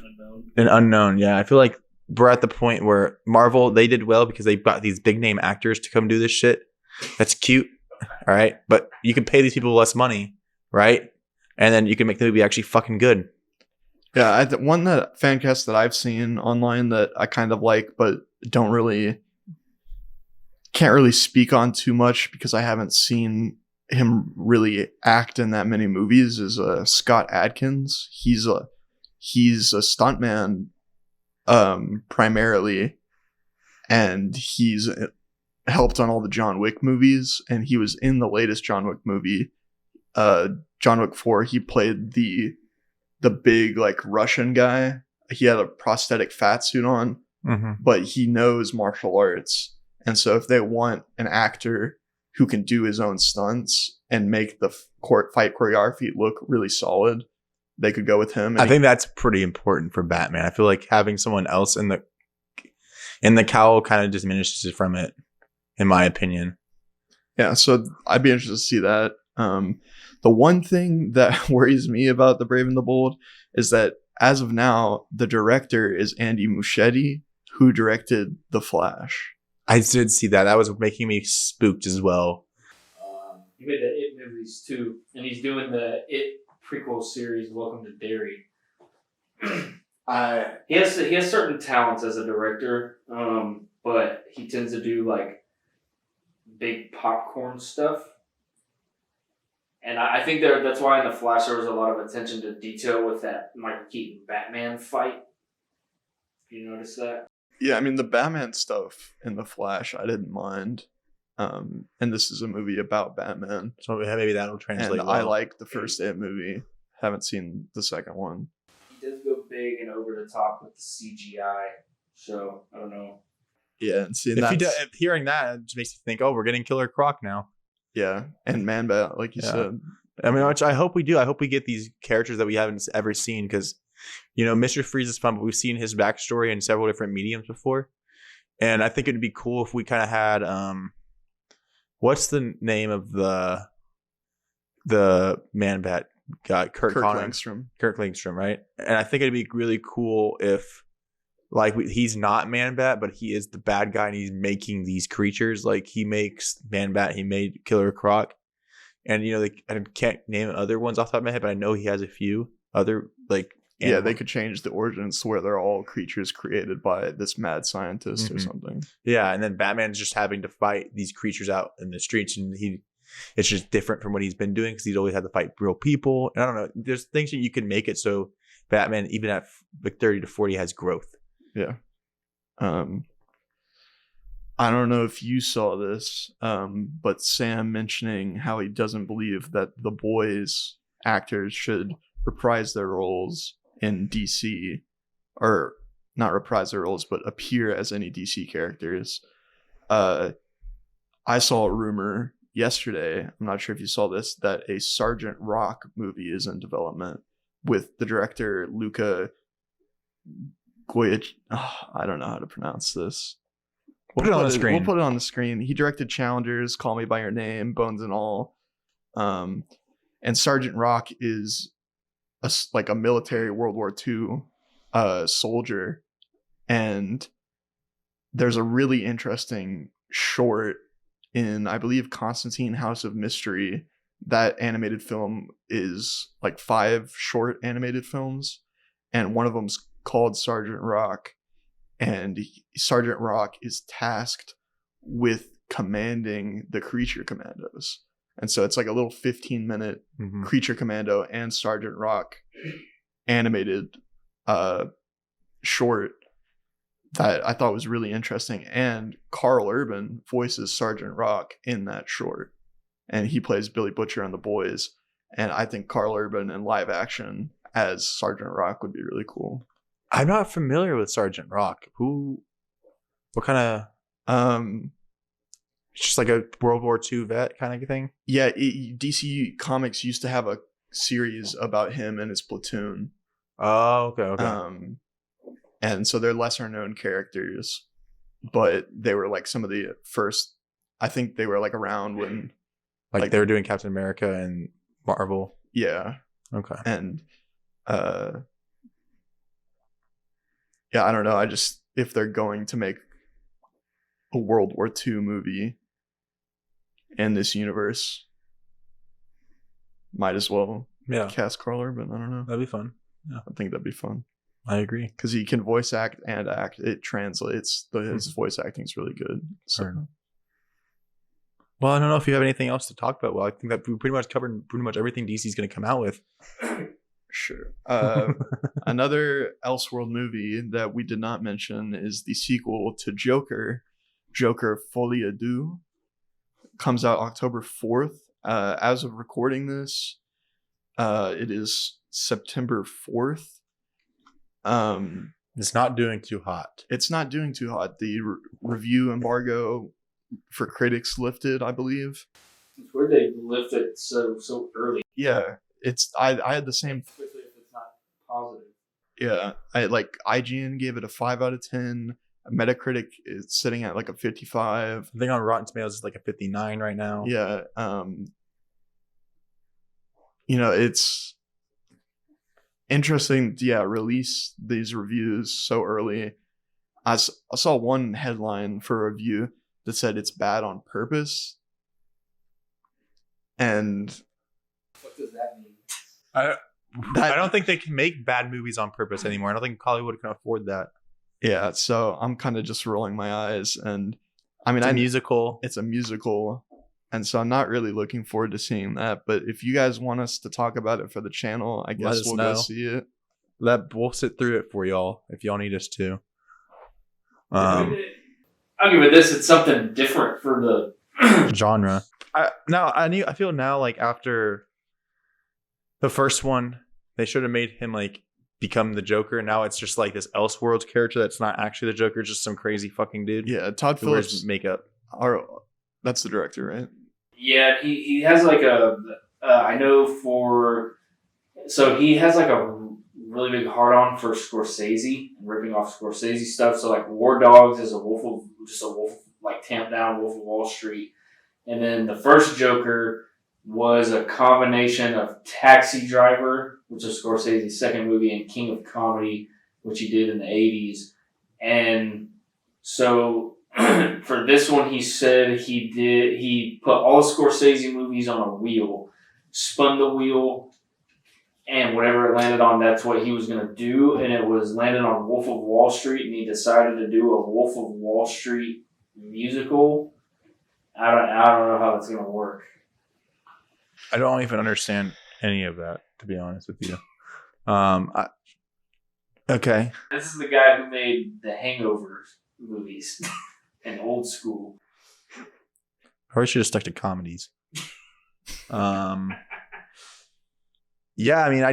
an unknown. Yeah. I feel like we're at the point where Marvel, they did well because they've got these big name actors to come do this shit. That's cute. All right. But you can pay these people less money. Right. And then you can make the movie actually fucking good. Yeah. One fan cast that I've seen online that I kind of like, but can't really speak on too much because I haven't seen him really act in that many movies, is Scott Adkins. He's a stuntman primarily, and he's helped on all the John Wick movies, and he was in the latest John Wick movie, John Wick 4. He played the big like Russian guy. He had a prosthetic fat suit on, but he knows martial arts, and so if they want an actor who can do his own stunts and make the fight choreography look really solid, they could go with him. I think that's pretty important for Batman. I feel like having someone else in the cowl kind of diminishes it from it, in my opinion. Yeah, so I'd be interested to see that. The one thing that worries me about The Brave and the Bold is that as of now, the director is Andy Muschietti, who directed The Flash. I did see that. That was making me spooked as well. He made the It movies too, and he's doing the It prequel series, Welcome to Derry. He has certain talents as a director, but he tends to do like big popcorn stuff. And I think that's why in The Flash there was a lot of attention to detail with that Michael Keaton Batman fight. You notice that? Yeah, I mean, the Batman stuff in The Flash, I didn't mind. And this is a movie about Batman. So maybe that'll translate and well. I like the first It movie. Haven't seen the second one. He does go big and over the top with the CGI. So, I don't know. Yeah, and seeing hearing that, it just makes you think, oh, we're getting Killer Croc now. Yeah, and Man-Bat, like you said. I mean, which I hope we do. I hope we get these characters that we haven't ever seen, because, you know, Mr. Freeze is fun, but we've seen his backstory in several different mediums before. And I think it'd be cool if we kind of had, what's the name of the Man-Bat guy? Kirk Langstrom. Kirk Langstrom, right? And I think it'd be really cool if, like, he's not Man-Bat, but he is the bad guy, and he's making these creatures. Like, he makes Man-Bat, he made Killer Croc. And, you know, I can't name other ones off the top of my head, but I know he has a few other, like, animals. Yeah, they could change the origins to where they're all creatures created by this mad scientist or something. Yeah, and then Batman's just having to fight these creatures out in the streets, and it's just different from what he's been doing, because he's always had to fight real people. And I don't know, there's things that you can make it so Batman, even at like 30 to 40, has growth. Yeah. I don't know if you saw this, but Sam mentioning how he doesn't believe that the boys actors should reprise their roles in DC, or not reprise their roles, but appear as any DC characters. I saw a rumor yesterday, I'm not sure if you saw this, that a Sergeant Rock movie is in development with the director Luca Goyach. I don't know how to pronounce this. Put it on the screen. We'll put it on the screen. He directed Challengers, Call Me by Your Name, Bones and All. And Sergeant Rock is like a military World War II soldier. And there's a really interesting short in, I believe, Constantine House of Mystery. That animated film is like 5 short animated films, and one of them's called Sergeant Rock, and Sergeant Rock is tasked with commanding the Creature Commandos. And so it's like a little 15-minute Creature Commando and Sergeant Rock animated short that I thought was really interesting. And Carl Urban voices Sergeant Rock in that short, and he plays Billy Butcher on The Boys. And I think Carl Urban in live action as Sergeant Rock would be really cool. I'm not familiar with Sergeant Rock. What kind of it's just like a World War II vet kind of thing? Yeah, DC Comics used to have a series about him and his platoon. Oh, okay. And so they're lesser known characters, but they were like some of the first, I think they were like around when like they were doing Captain America and Marvel. Yeah. Okay. And yeah, I don't know. If they're going to make a World War II movie in this universe, might as well cast Carl Urban. I don't know. That'd be fun. Yeah. I think that'd be fun. I agree. Because he can voice act and act. It translates. His voice acting is really good. So. Well, I don't know if you have anything else to talk about. Well, I think that we pretty much covered pretty much everything DC's going to come out with. Sure. Another Elseworld movie that we did not mention is the sequel to Joker Folie à Deux. Comes out October 4th. As of recording this, it is September 4th. It's not doing too hot. It's not doing too hot. The review embargo for critics lifted, I believe. It's weird they lift it so early. Yeah, I had the same. Especially if it's not positive. Yeah, IGN gave it a 5 out of 10. Metacritic is sitting at like a 55. I think on Rotten Tomatoes it's like a 59 right now. Yeah, it's interesting. Yeah, release these reviews so early. I saw one headline for a review that said it's bad on purpose. And what does that mean? I don't think they can make bad movies on purpose anymore. I don't think Hollywood can afford that. Yeah, so I'm kind of just rolling my eyes. And I mean, it's a musical. It's a musical. And so I'm not really looking forward to seeing that. But if you guys want us to talk about it for the channel, I guess we'll go see it. We'll sit through it for y'all if y'all need us to. I'll give it this. It's something different for the genre. I feel now like after the first one, they should have made him like become the Joker. Now it's just like this Elseworlds character that's not actually the Joker, just some crazy fucking dude. Yeah, Todd Phillips wears makeup. That's the director, right? Yeah, he has like I know so he has like a really big hard on for Scorsese and ripping off Scorsese stuff. So like War Dogs is a wolf like tamped down Wolf of Wall Street, and then the first Joker was a combination of Taxi Driver, which is Scorsese's second movie, and King of Comedy, which he did in the 80s. And so for this one, he said he put all Scorsese movies on a wheel, spun the wheel, and whatever it landed on, that's what he was going to do. And it was landed on Wolf of Wall Street, and he decided to do a Wolf of Wall Street musical. I don't know how that's going to work. I don't even understand any of that, to be honest with you. Okay. This is the guy who made the Hangover movies. and old school. Probably should have stuck to comedies. Yeah, I mean, I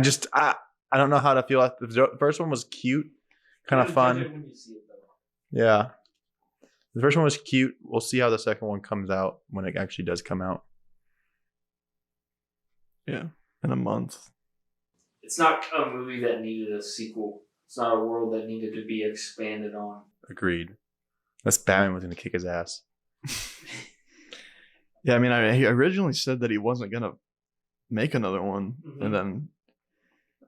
don't know how to feel. The first one was cute, kind of fun. When you see it, though. Yeah. The first one was cute. We'll see how the second one comes out when it actually does come out. Yeah, in a month. It's not a movie that needed a sequel. It's not a world that needed to be expanded on. Agreed. That's Batman was going to kick his ass. Yeah, I mean, he originally said that he wasn't going to make another one. Mm-hmm. And then,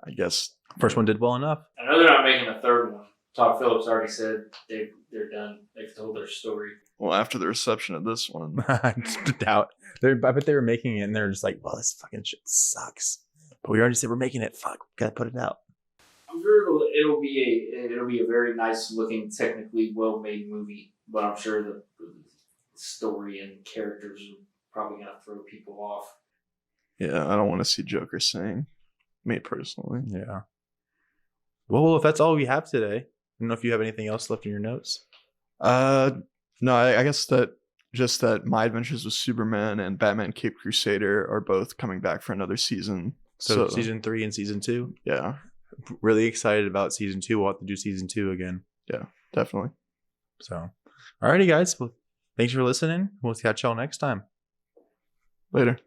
I guess... First one did well enough. I know they're not making a third one. Todd Phillips already said they're done. They've told their story. Well, after the reception of this one. I doubt. I bet they were making it and they're just like, well, this fucking shit sucks. But we already said we're making it. Fuck, we gotta put it out. I'm sure it'll be a very nice looking, technically well made movie. But I'm sure the story and characters are probably gonna throw people off. Yeah, I don't want to see Joker sing. Me personally. Yeah. Well, if that's all we have today, I don't know if you have anything else left in your notes. No, I guess that just that My Adventures with Superman and Batman Cape Crusader are both coming back for another season. So season 3 and season 2. Yeah. Really excited about season 2. We'll have to do season 2 again. Yeah, definitely. So, alrighty, guys. Well, thanks for listening. We'll catch y'all next time. Later.